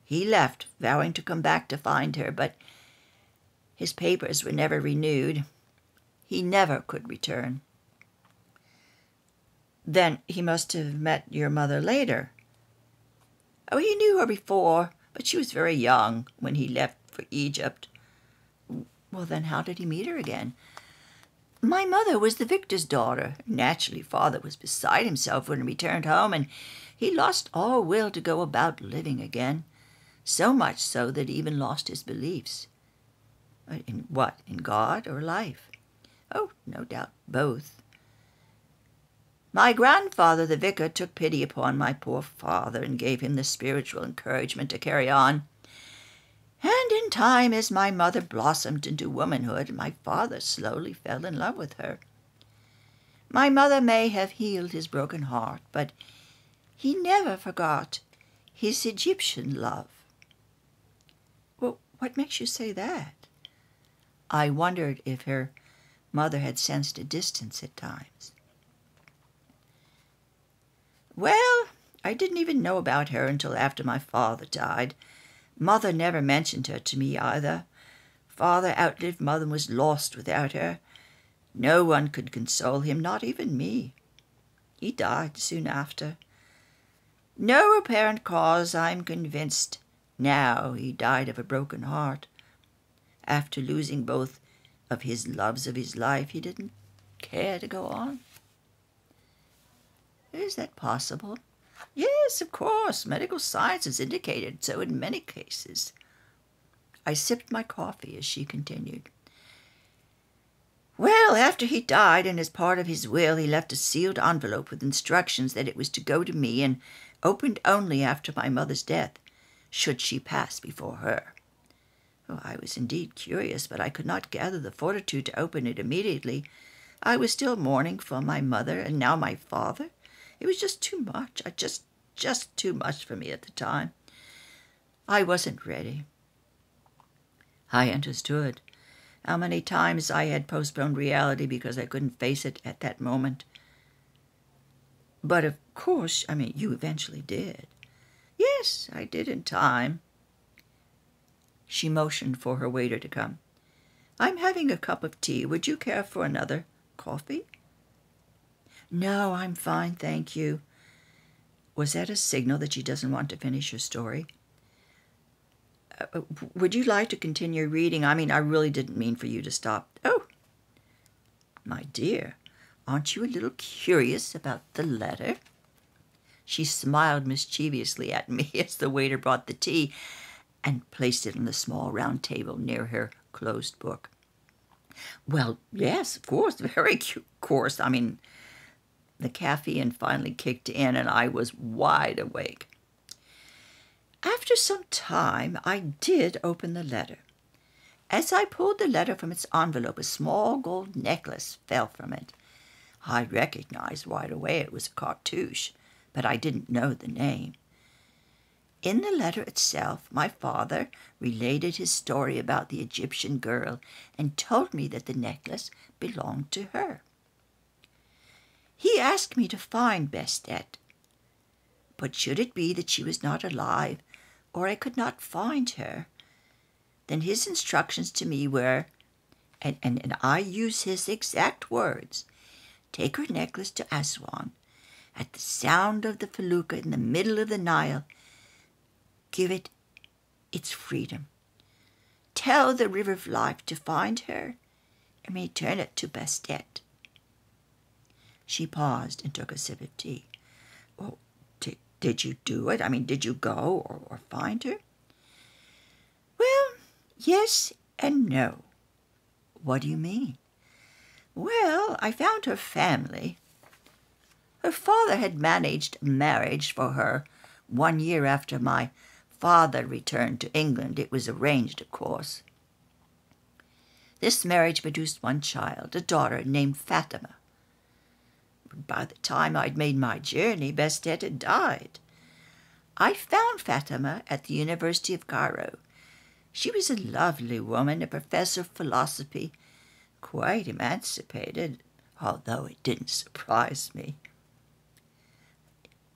He left, vowing to come back to find her, but his papers were never renewed. He never could return." "Then he must have met your mother later." "Oh, he knew her before, but she was very young when he left for Egypt." "Well, then how did he meet her again?" "My mother was the victor's daughter. Naturally, Father was beside himself when he returned home, and he lost all will to go about living again, so much so that he even lost his beliefs." "In what? In God or life?" "Oh, no doubt both. My grandfather, the vicar, took pity upon my poor father and gave him the spiritual encouragement to carry on. And in time, as my mother blossomed into womanhood, my father slowly fell in love with her. My mother may have healed his broken heart, but he never forgot his Egyptian love." "Well, what makes you say that?" I wondered if her mother had sensed a distance at times. "Well, I didn't even know about her until after my father died. Mother never mentioned her to me either. Father outlived Mother and was lost without her. No one could console him, not even me. He died soon after. No apparent cause, I'm convinced. Now he died of a broken heart. After losing both of his loves of his life, he didn't care to go on." "Is that possible?" "Yes, of course. Medical science has indicated so in many cases." I sipped my coffee as she continued. "Well, after he died, and as part of his will, he left a sealed envelope with instructions that it was to go to me and opened only after my mother's death, should she pass before her. Oh, I was indeed curious, but I could not gather the fortitude to open it immediately. I was still mourning for my mother and now my father. It was just too much. Just too much for me at the time. I wasn't ready." I understood how many times I had postponed reality because I couldn't face it at that moment. "But of course, you eventually did." "Yes, I did in time." She motioned for her waiter to come. "I'm having a cup of tea. Would you care for another coffee?" "No, I'm fine, thank you." Was that a signal that she doesn't want to finish her story? Would you like to continue reading? I really didn't mean for you to stop." "Oh, my dear, aren't you a little curious about the letter?" She smiled mischievously at me as the waiter brought the tea and placed it on the small round table near her closed book. "Well, yes, of course, very of course. The caffeine finally kicked in, and I was wide awake. After some time, I did open the letter. As I pulled the letter from its envelope, a small gold necklace fell from it. I recognized right away it was a cartouche, but I didn't know the name. In the letter itself, my father related his story about the Egyptian girl and told me that the necklace belonged to her. He asked me to find Bestet, but should it be that she was not alive, or I could not find her, then his instructions to me were, and I use his exact words, take her necklace to Aswan. At the sound of the felucca in the middle of the Nile, give it its freedom. Tell the river of life to find her and return it to Bestet. She paused and took a sip of tea. Well, did you do it? I mean, did you go or find her? Well, yes and no. What do you mean? Well, I found her family. Her father had managed a marriage for her 1 year after my father returned to England. It was arranged, of course. This marriage produced one child, a daughter named Fatima. By the time I'd made my journey, Bestet had died. I found Fatima at the University of Cairo. She was a lovely woman, a professor of philosophy, quite emancipated, although it didn't surprise me.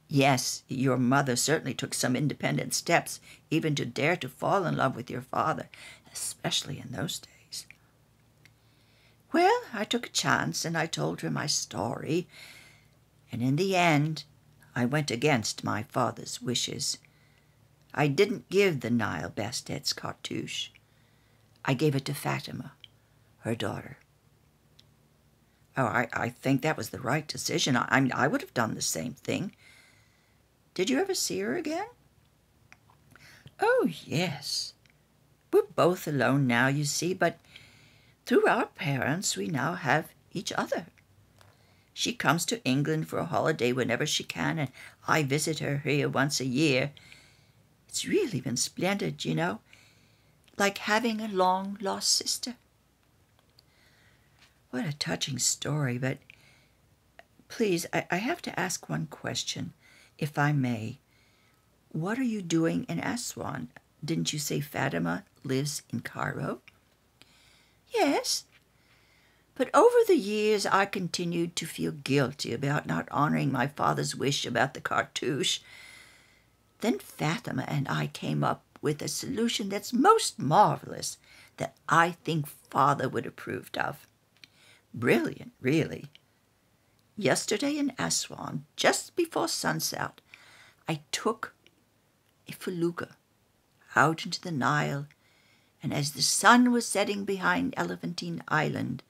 Yes, your mother certainly took some independent steps, even to dare to fall in love with your father, especially in those days. Well, I took a chance and I told her my story, and in the end, I went against my father's wishes. I didn't give the Nile Bestet's cartouche. I gave it to Fatima, her daughter. Oh, I think that was the right decision. I would have done the same thing. Did you ever see her again? Oh, yes. We're both alone now, you see, but through our parents we now have each other. She comes to England for a holiday whenever she can, and I visit her here once a year. It's really been splendid, you know, like having a long-lost sister. What a touching story, but please, I have to ask one question, if I may. What are you doing in Aswan? Didn't you say Fatima lives in Cairo? Yes, but over the years I continued to feel guilty about not honoring my father's wish about the cartouche. Then Fatima and I came up with a solution that's most marvelous, that I think Father would approve of. Brilliant, really. Yesterday in Aswan, just before sunset, I took a felucca out into the Nile, and as the sun was setting behind Elephantine Island,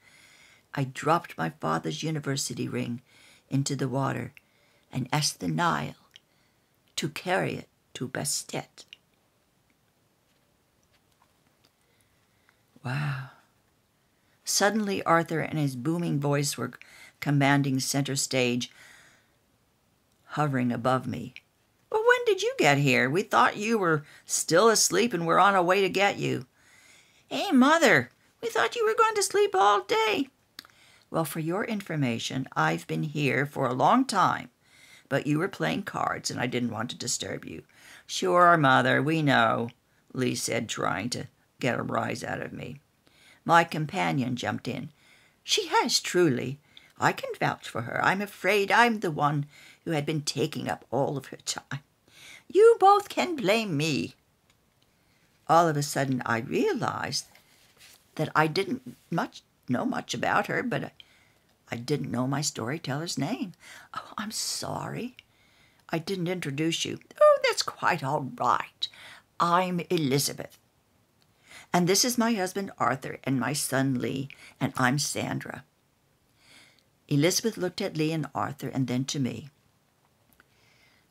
I dropped my father's university ring into the water and asked the Nile to carry it to Bestet. Wow. Suddenly Arthur and his booming voice were commanding center stage, hovering above me. Well, when did you get here? We thought you were still asleep and we're on our way to get you. Hey, Mother, we thought you were going to sleep all day. Well, for your information, I've been here for a long time, but you were playing cards and I didn't want to disturb you. Sure, Mother, we know, Lee said, trying to get a rise out of me. My companion jumped in. She has truly. I can vouch for her. I'm afraid I'm the one who had been taking up all of her time. You both can blame me. All of a sudden, I realized that I didn't know much about her, but I didn't know my storyteller's name. Oh, I'm sorry. I didn't introduce you. Oh, that's quite all right. I'm Elizabeth. And this is my husband, Arthur, and my son, Lee, and I'm Sandra. Elizabeth looked at Lee and Arthur and then to me.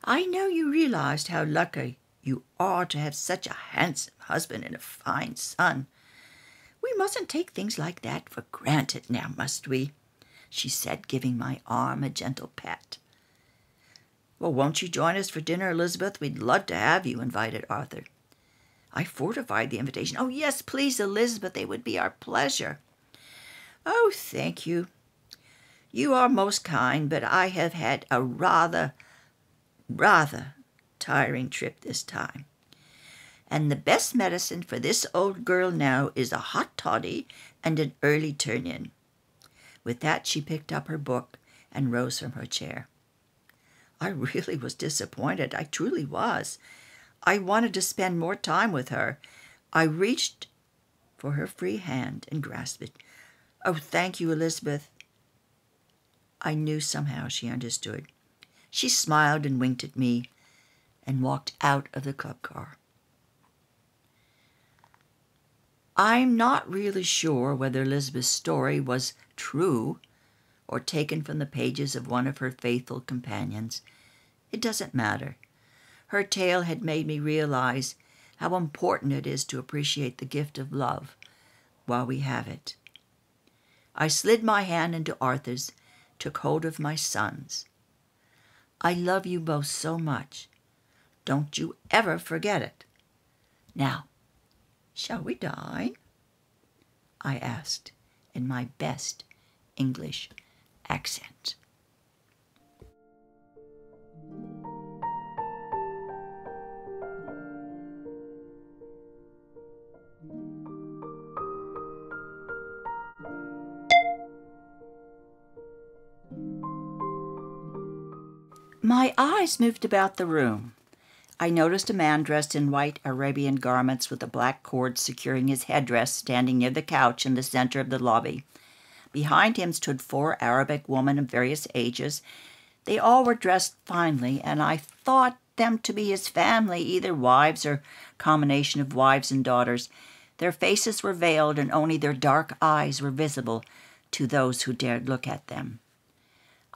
I know you realized how lucky you are to have such a handsome husband and a fine son. We mustn't take things like that for granted now, must we? She said, giving my arm a gentle pat. Well, won't you join us for dinner, Elizabeth? We'd love to have you, invited Arthur. I fortified the invitation. Oh, yes, please, Elizabeth, it would be our pleasure. Oh, thank you. You are most kind, but I have had a rather tiring trip this time. And the best medicine for this old girl now is a hot toddy and an early turn-in. With that, she picked up her book and rose from her chair. I really was disappointed. I truly was. I wanted to spend more time with her. I reached for her free hand and grasped it. Oh, thank you, Elizabeth. I knew somehow she understood. She smiled and winked at me and walked out of the club car. I'm not really sure whether Elizabeth's story was true or taken from the pages of one of her faithful companions. It doesn't matter. Her tale had made me realize how important it is to appreciate the gift of love while we have it. I slid my hand into Arthur's, took hold of my son's. I love you both so much. Don't you ever forget it. Now, shall we dine? I asked in my best English accent. My eyes moved about the room. I noticed a man dressed in white Arabian garments with a black cord securing his headdress standing near the couch in the center of the lobby. Behind him stood 4 Arabic women of various ages. They all were dressed finely, and I thought them to be his family, either wives or combination of wives and daughters. Their faces were veiled, and only their dark eyes were visible to those who dared look at them.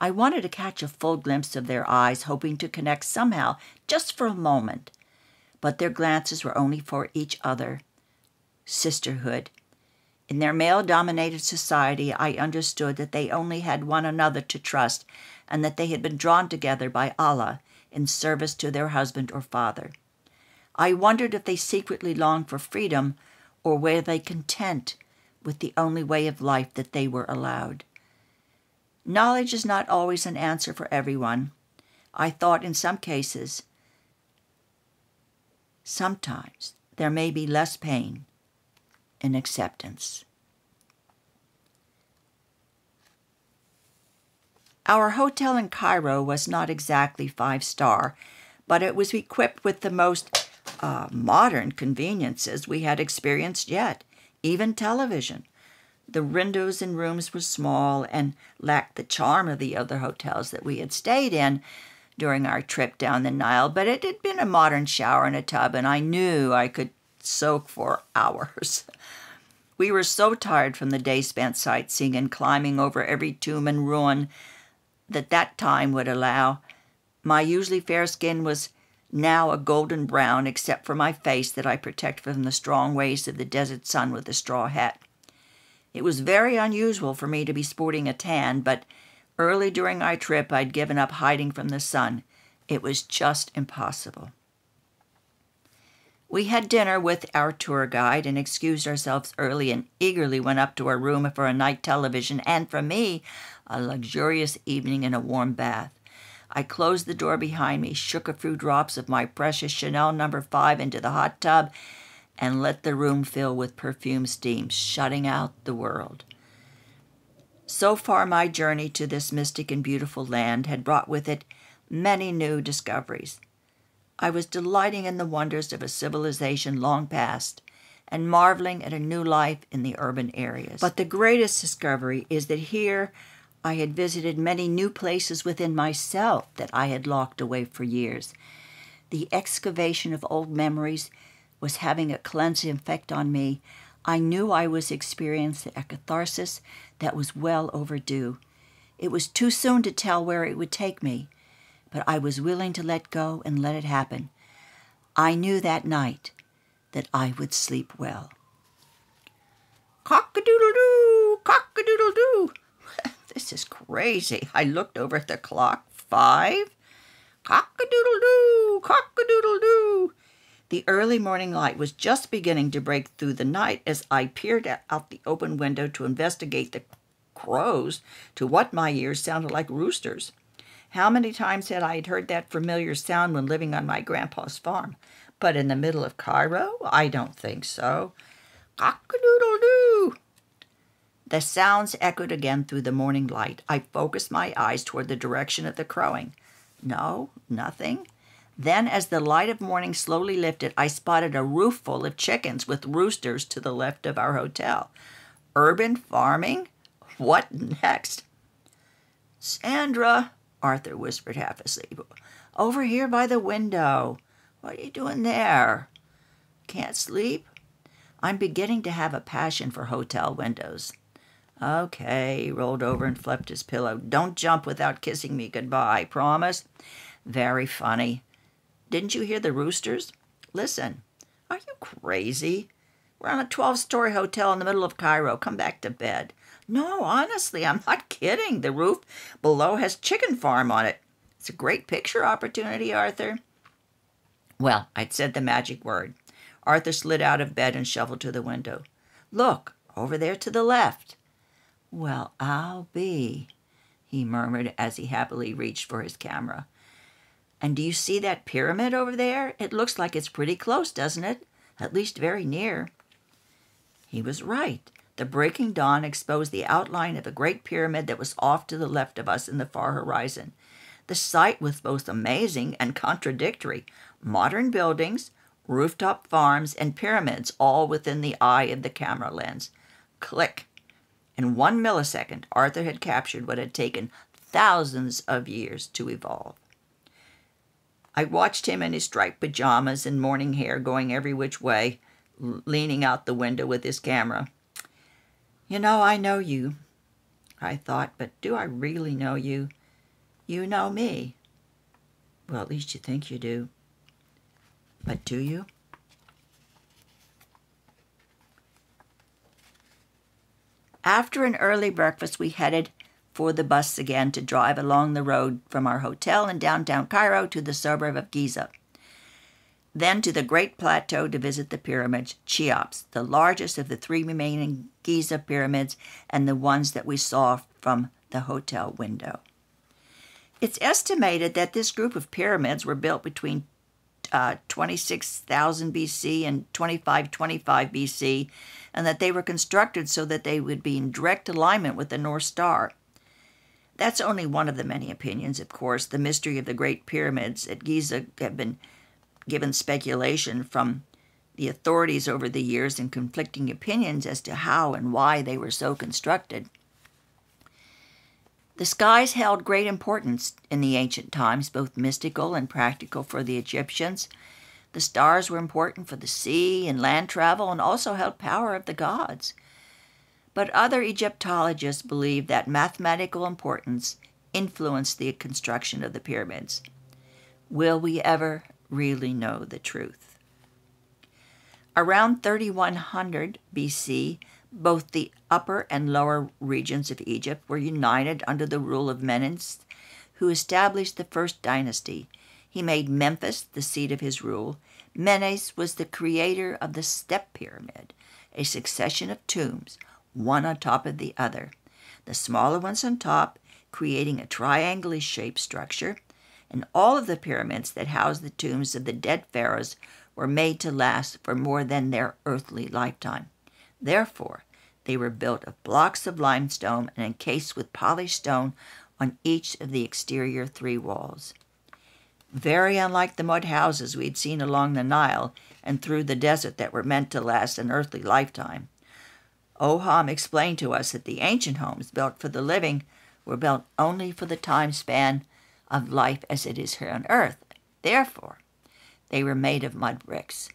I wanted to catch a full glimpse of their eyes, hoping to connect somehow, just for a moment. But their glances were only for each other. Sisterhood. In their male-dominated society, I understood that they only had one another to trust, and that they had been drawn together by Allah in service to their husband or father. I wondered if they secretly longed for freedom, or were they content with the only way of life that they were allowed. Knowledge is not always an answer for everyone. I thought in some cases, sometimes there may be less pain in acceptance. Our hotel in Cairo was not exactly 5-star, but it was equipped with the most modern conveniences we had experienced yet, even television. The windows in rooms were small and lacked the charm of the other hotels that we had stayed in during our trip down the Nile, but it had been a modern shower and a tub, and I knew I could soak for hours. We were so tired from the day spent sightseeing and climbing over every tomb and ruin that time would allow. My usually fair skin was now a golden brown, except for my face that I protected from the strong rays of the desert sun with a straw hat. It was very unusual for me to be sporting a tan, but early during our trip I'd given up hiding from the sun. It was just impossible. We had dinner with our tour guide and excused ourselves early and eagerly went up to our room for a night television and, for me, a luxurious evening in a warm bath. I closed the door behind me, shook a few drops of my precious Chanel No. 5 into the hot tub, and let the room fill with perfume steam, shutting out the world. So far, my journey to this mystic and beautiful land had brought with it many new discoveries. I was delighting in the wonders of a civilization long past and marveling at a new life in the urban areas. But the greatest discovery is that here I had visited many new places within myself that I had locked away for years. The excavation of old memories was having a cleansing effect on me. I knew I was experiencing a catharsis that was well overdue. It was too soon to tell where it would take me, but I was willing to let go and let it happen. I knew that night that I would sleep well. Cock-a-doodle-doo! Cock-a-doodle-doo! This is crazy. I looked over at the clock. 5? Cock-a-doodle-doo, cock-a-doodle-doo. The early morning light was just beginning to break through the night as I peered out the open window to investigate the crows to what my ears sounded like roosters. How many times had I heard that familiar sound when living on my grandpa's farm? But in the middle of Cairo? I don't think so. Cock-a-doodle-doo. The sounds echoed again through the morning light. I focused my eyes toward the direction of the crowing. No, nothing. Then, as the light of morning slowly lifted, I spotted a roof full of chickens with roosters to the left of our hotel. Urban farming? What next? Sandra, Arthur whispered half asleep. Over here by the window. What are you doing there? Can't sleep? I'm beginning to have a passion for hotel windows. Okay, he rolled over and flipped his pillow. Don't jump without kissing me goodbye, promise? Very funny. Didn't you hear the roosters? Listen, are you crazy? We're on a 12-story hotel in the middle of Cairo. Come back to bed. No, honestly, I'm not kidding. The roof below has chicken farm on it. It's a great picture opportunity, Arthur. Well, I'd said the magic word. Arthur slid out of bed and shuffled to the window. Look, over there to the left. Well, I'll be, he murmured as he happily reached for his camera. And do you see that pyramid over there? It looks like it's pretty close, doesn't it? At least very near. He was right. The breaking dawn exposed the outline of a great pyramid that was off to the left of us in the far horizon. The sight was both amazing and contradictory. Modern buildings, rooftop farms, and pyramids all within the eye of the camera lens. Click. In 1 millisecond, Arthur had captured what had taken thousands of years to evolve. I watched him in his striped pajamas and morning hair going every which way, leaning out the window with his camera. You know, I know you, I thought, but do I really know you? You know me. Well, at least you think you do. But do you? After an early breakfast, we headed for the bus again to drive along the road from our hotel in downtown Cairo to the suburb of Giza. Then to the Great Plateau to visit the pyramids, Cheops, the largest of the 3 remaining Giza pyramids and the ones that we saw from the hotel window. It's estimated that this group of pyramids were built between 26,000 BC and 2525 BC, and that they were constructed so that they would be in direct alignment with the North Star. That's only one of the many opinions, of course. The mystery of the Great Pyramids at Giza have been given speculation from the authorities over the years and conflicting opinions as to how and why they were so constructed. The skies held great importance in the ancient times, both mystical and practical for the Egyptians. The stars were important for the sea and land travel and also held power of the gods. But other Egyptologists believe that mathematical importance influenced the construction of the pyramids. Will we ever really know the truth? Around 3100 BC, both the upper and lower regions of Egypt were united under the rule of Menes, who established the first dynasty. He made Memphis the seat of his rule. Menes was the creator of the step pyramid, a succession of tombs, one on top of the other, the smaller ones on top, creating a triangular-shaped structure, and all of the pyramids that housed the tombs of the dead pharaohs were made to last for more than their earthly lifetime. Therefore, they were built of blocks of limestone and encased with polished stone on each of the exterior 3 walls. Very unlike the mud houses we'd seen along the Nile and through the desert that were meant to last an earthly lifetime. Oham explained to us that the ancient homes built for the living were built only for the time span of life as it is here on earth. Therefore, they were made of mud bricks.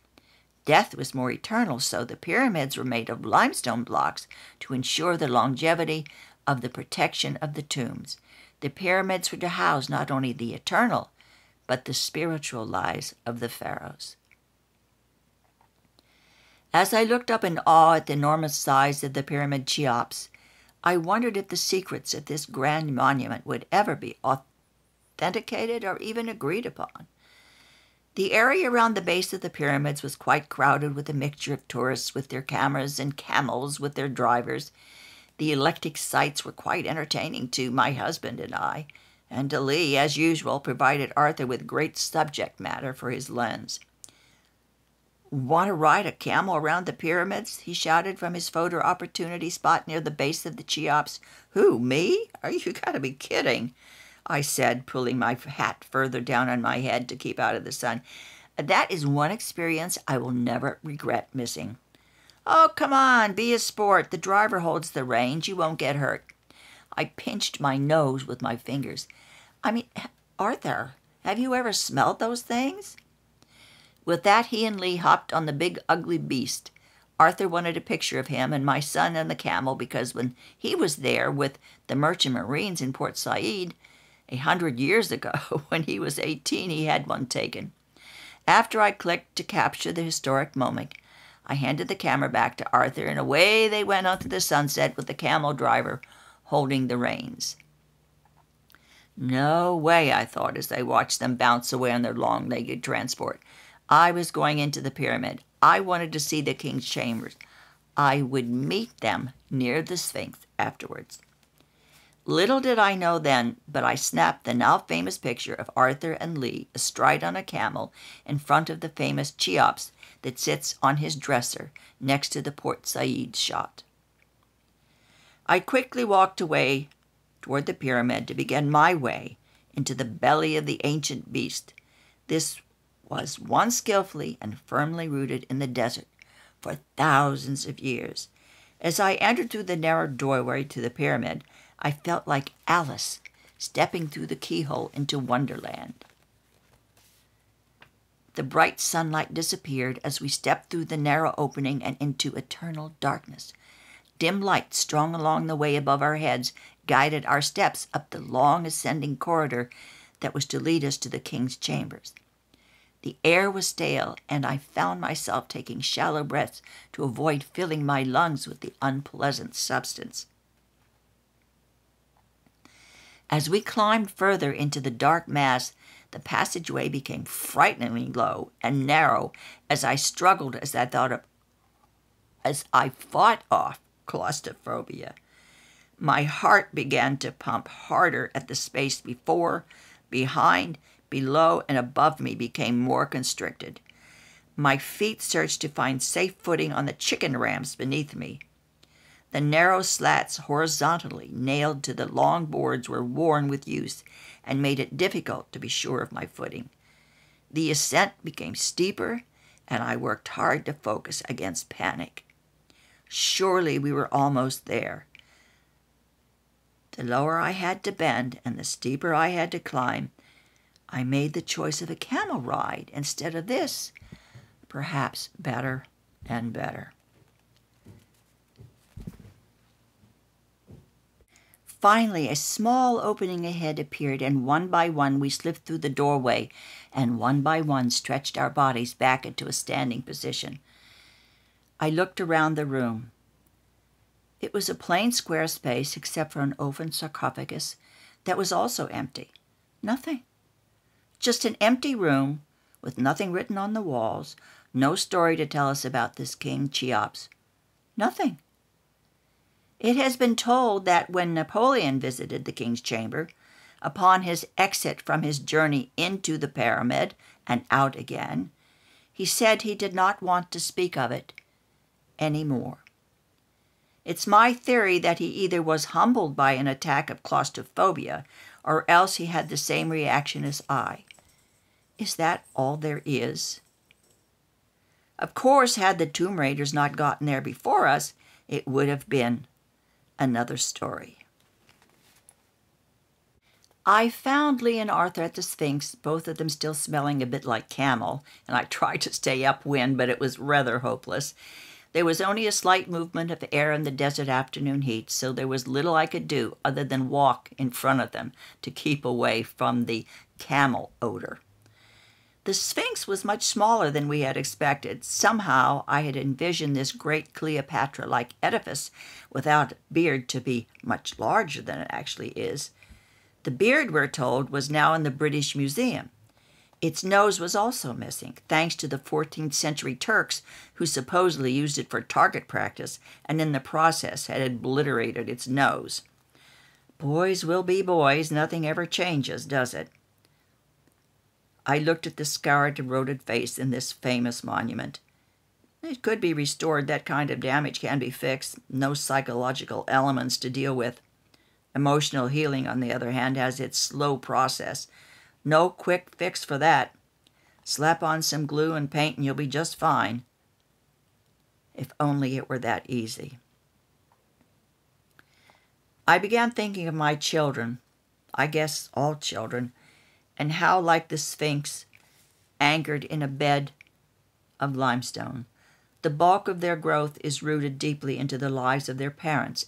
Death was more eternal, so the pyramids were made of limestone blocks to ensure the longevity of the protection of the tombs. The pyramids were to house not only the eternal, but the spiritual lives of the pharaohs. As I looked up in awe at the enormous size of the pyramid Cheops, I wondered if the secrets of this grand monument would ever be authenticated or even agreed upon. The area around the base of the pyramids was quite crowded with a mixture of tourists with their cameras and camels with their drivers. The eclectic sights were quite entertaining to my husband and I, and Ali, as usual, provided Arthur with great subject matter for his lens. "Want to ride a camel around the pyramids?" he shouted from his photo opportunity spot near the base of the Cheops. "Who, me? You gotta be kidding," I said, pulling my hat further down on my head to keep out of the sun. "That is one experience I will never regret missing." "Oh, come on, be a sport. The driver holds the reins. You won't get hurt." I pinched my nose with my fingers. Arthur, have you ever smelled those things?" With that, he and Lee hopped on the big ugly beast. Arthur wanted a picture of him and my son and the camel because when he was there with the Merchant Marines in Port Said 100 years ago, when he was 18, he had one taken. After I clicked to capture the historic moment, I handed the camera back to Arthur, and away they went onto the sunset with the camel driver holding the reins. No way, I thought as I watched them bounce away on their long-legged transport. I was going into the pyramid. I wanted to see the king's chambers. I would meet them near the Sphinx afterwards. Little did I know then, but I snapped the now famous picture of Arthur and Lee astride on a camel in front of the famous Cheops that sits on his dresser next to the Port Said shot. I quickly walked away toward the pyramid to begin my way into the belly of the ancient beast. This was one skillfully and firmly rooted in the desert for thousands of years. As I entered through the narrow doorway to the pyramid, I felt like Alice stepping through the keyhole into Wonderland. The bright sunlight disappeared as we stepped through the narrow opening and into eternal darkness. Dim lights strung along the way above our heads guided our steps up the long ascending corridor that was to lead us to the king's chambers. The air was stale, and I found myself taking shallow breaths to avoid filling my lungs with the unpleasant substance. As we climbed further into the dark mass, the passageway became frighteningly low and narrow as I struggled as I fought off claustrophobia. My heart began to pump harder as the space before, behind, below, and above me became more constricted. My feet searched to find safe footing on the chicken ramps beneath me. The narrow slats horizontally nailed to the long boards were worn with use and made it difficult to be sure of my footing. The ascent became steeper, and I worked hard to focus against panic. Surely we were almost there. The lower I had to bend and the steeper I had to climb, I made the choice of a camel ride instead of this. Perhaps better and better. Finally, a small opening ahead appeared, and one by one we slipped through the doorway, and one by one stretched our bodies back into a standing position. I looked around the room. It was a plain square space except for an open sarcophagus that was also empty. Nothing. Just an empty room with nothing written on the walls, no story to tell us about this King Cheops. Nothing. It has been told that when Napoleon visited the king's chamber, upon his exit from his journey into the pyramid and out again, he said he did not want to speak of it any more. It's my theory that he either was humbled by an attack of claustrophobia or else he had the same reaction as I. Is that all there is? Of course, had the Tomb Raiders not gotten there before us, it would have been another story. I found Lee and Arthur at the Sphinx, both of them still smelling a bit like camel, and I tried to stay upwind, but it was rather hopeless. There was only a slight movement of air in the desert afternoon heat, so there was little I could do other than walk in front of them to keep away from the camel odor. The Sphinx was much smaller than we had expected. Somehow I had envisioned this great Cleopatra-like edifice without beard to be much larger than it actually is. The beard, we're told, was now in the British Museum. Its nose was also missing, thanks to the 14th century Turks who supposedly used it for target practice and in the process had obliterated its nose. Boys will be boys. Nothing ever changes, does it? I looked at the scarred, eroded face in this famous monument. It could be restored. That kind of damage can be fixed. No psychological elements to deal with. Emotional healing, on the other hand, has its slow process. No quick fix for that. Slap on some glue and paint and you'll be just fine. If only it were that easy. I began thinking of my children, I guess all children, and how, like the Sphinx, anchored in a bed of limestone, the bulk of their growth is rooted deeply into the lives of their parents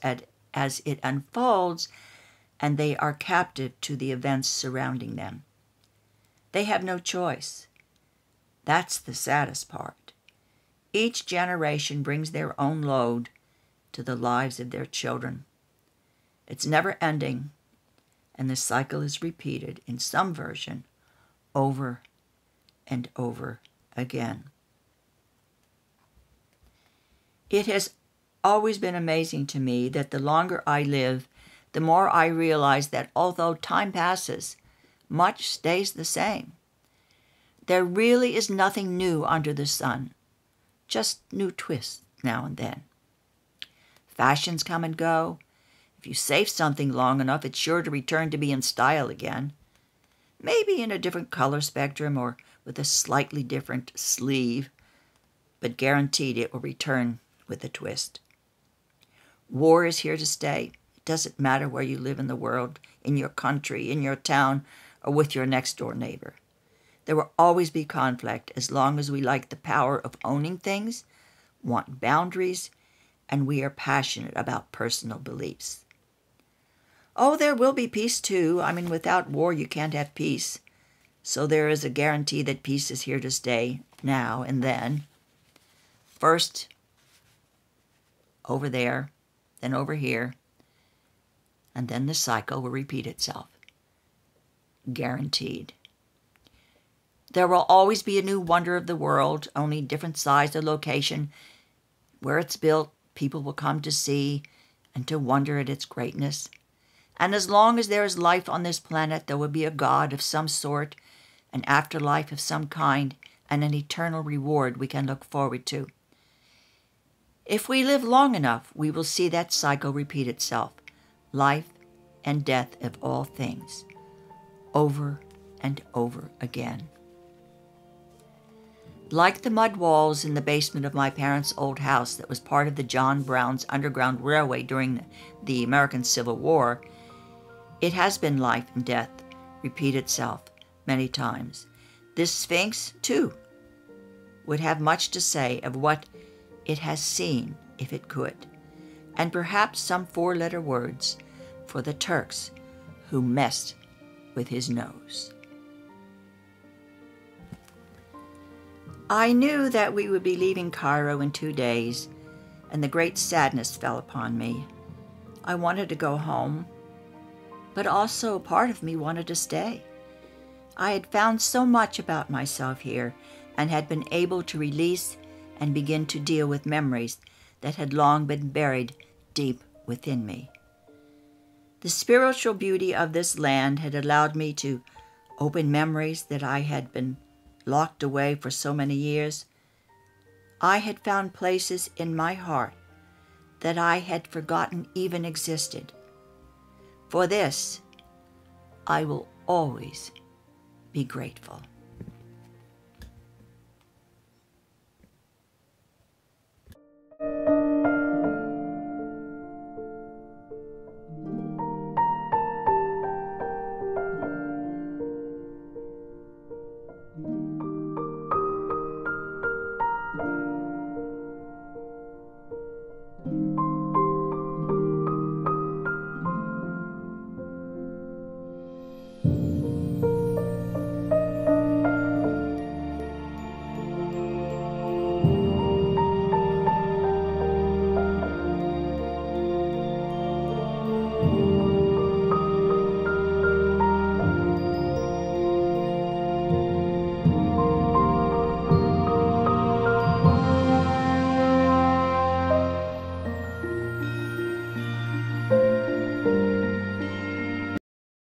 as it unfolds, and they are captive to the events surrounding them. They have no choice. That's the saddest part. Each generation brings their own load to the lives of their children. It's never ending, and the cycle is repeated in some version over and over again. It has always been amazing to me that the longer I live, the more I realize that although time passes, much stays the same. There really is nothing new under the sun, just new twists now and then. Fashions come and go. If you save something long enough, it's sure to return to be in style again. Maybe in a different color spectrum or with a slightly different sleeve, but guaranteed it will return with a twist. War is here to stay. It doesn't matter where you live in the world, in your country, in your town, or with your next-door neighbor. There will always be conflict as long as we like the power of owning things, want boundaries, and we are passionate about personal beliefs. Oh, there will be peace too. Without war you can't have peace. So there is a guarantee that peace is here to stay, now and then. First over there, then over here, and then the cycle will repeat itself. Guaranteed. There will always be a new wonder of the world, only different size or location. Where it's built, people will come to see and to wonder at its greatness. And as long as there is life on this planet, there will be a God of some sort, an afterlife of some kind, and an eternal reward we can look forward to. If we live long enough, we will see that cycle repeat itself, life and death of all things, over and over again. Like the mud walls in the basement of my parents' old house that was part of the John Brown's Underground Railway during the American Civil War, it has been life and death, repeat itself many times. This Sphinx, too, would have much to say of what it has seen if it could, and perhaps some four-letter words for the Turks who messed with his nose. I knew that we would be leaving Cairo in 2 days, and the great sadness fell upon me. I wanted to go home, but also part of me wanted to stay. I had found so much about myself here and had been able to release and begin to deal with memories that had long been buried deep within me. The spiritual beauty of this land had allowed me to open memories that I had been locked away for so many years. I had found places in my heart that I had forgotten even existed. For this, I will always be grateful.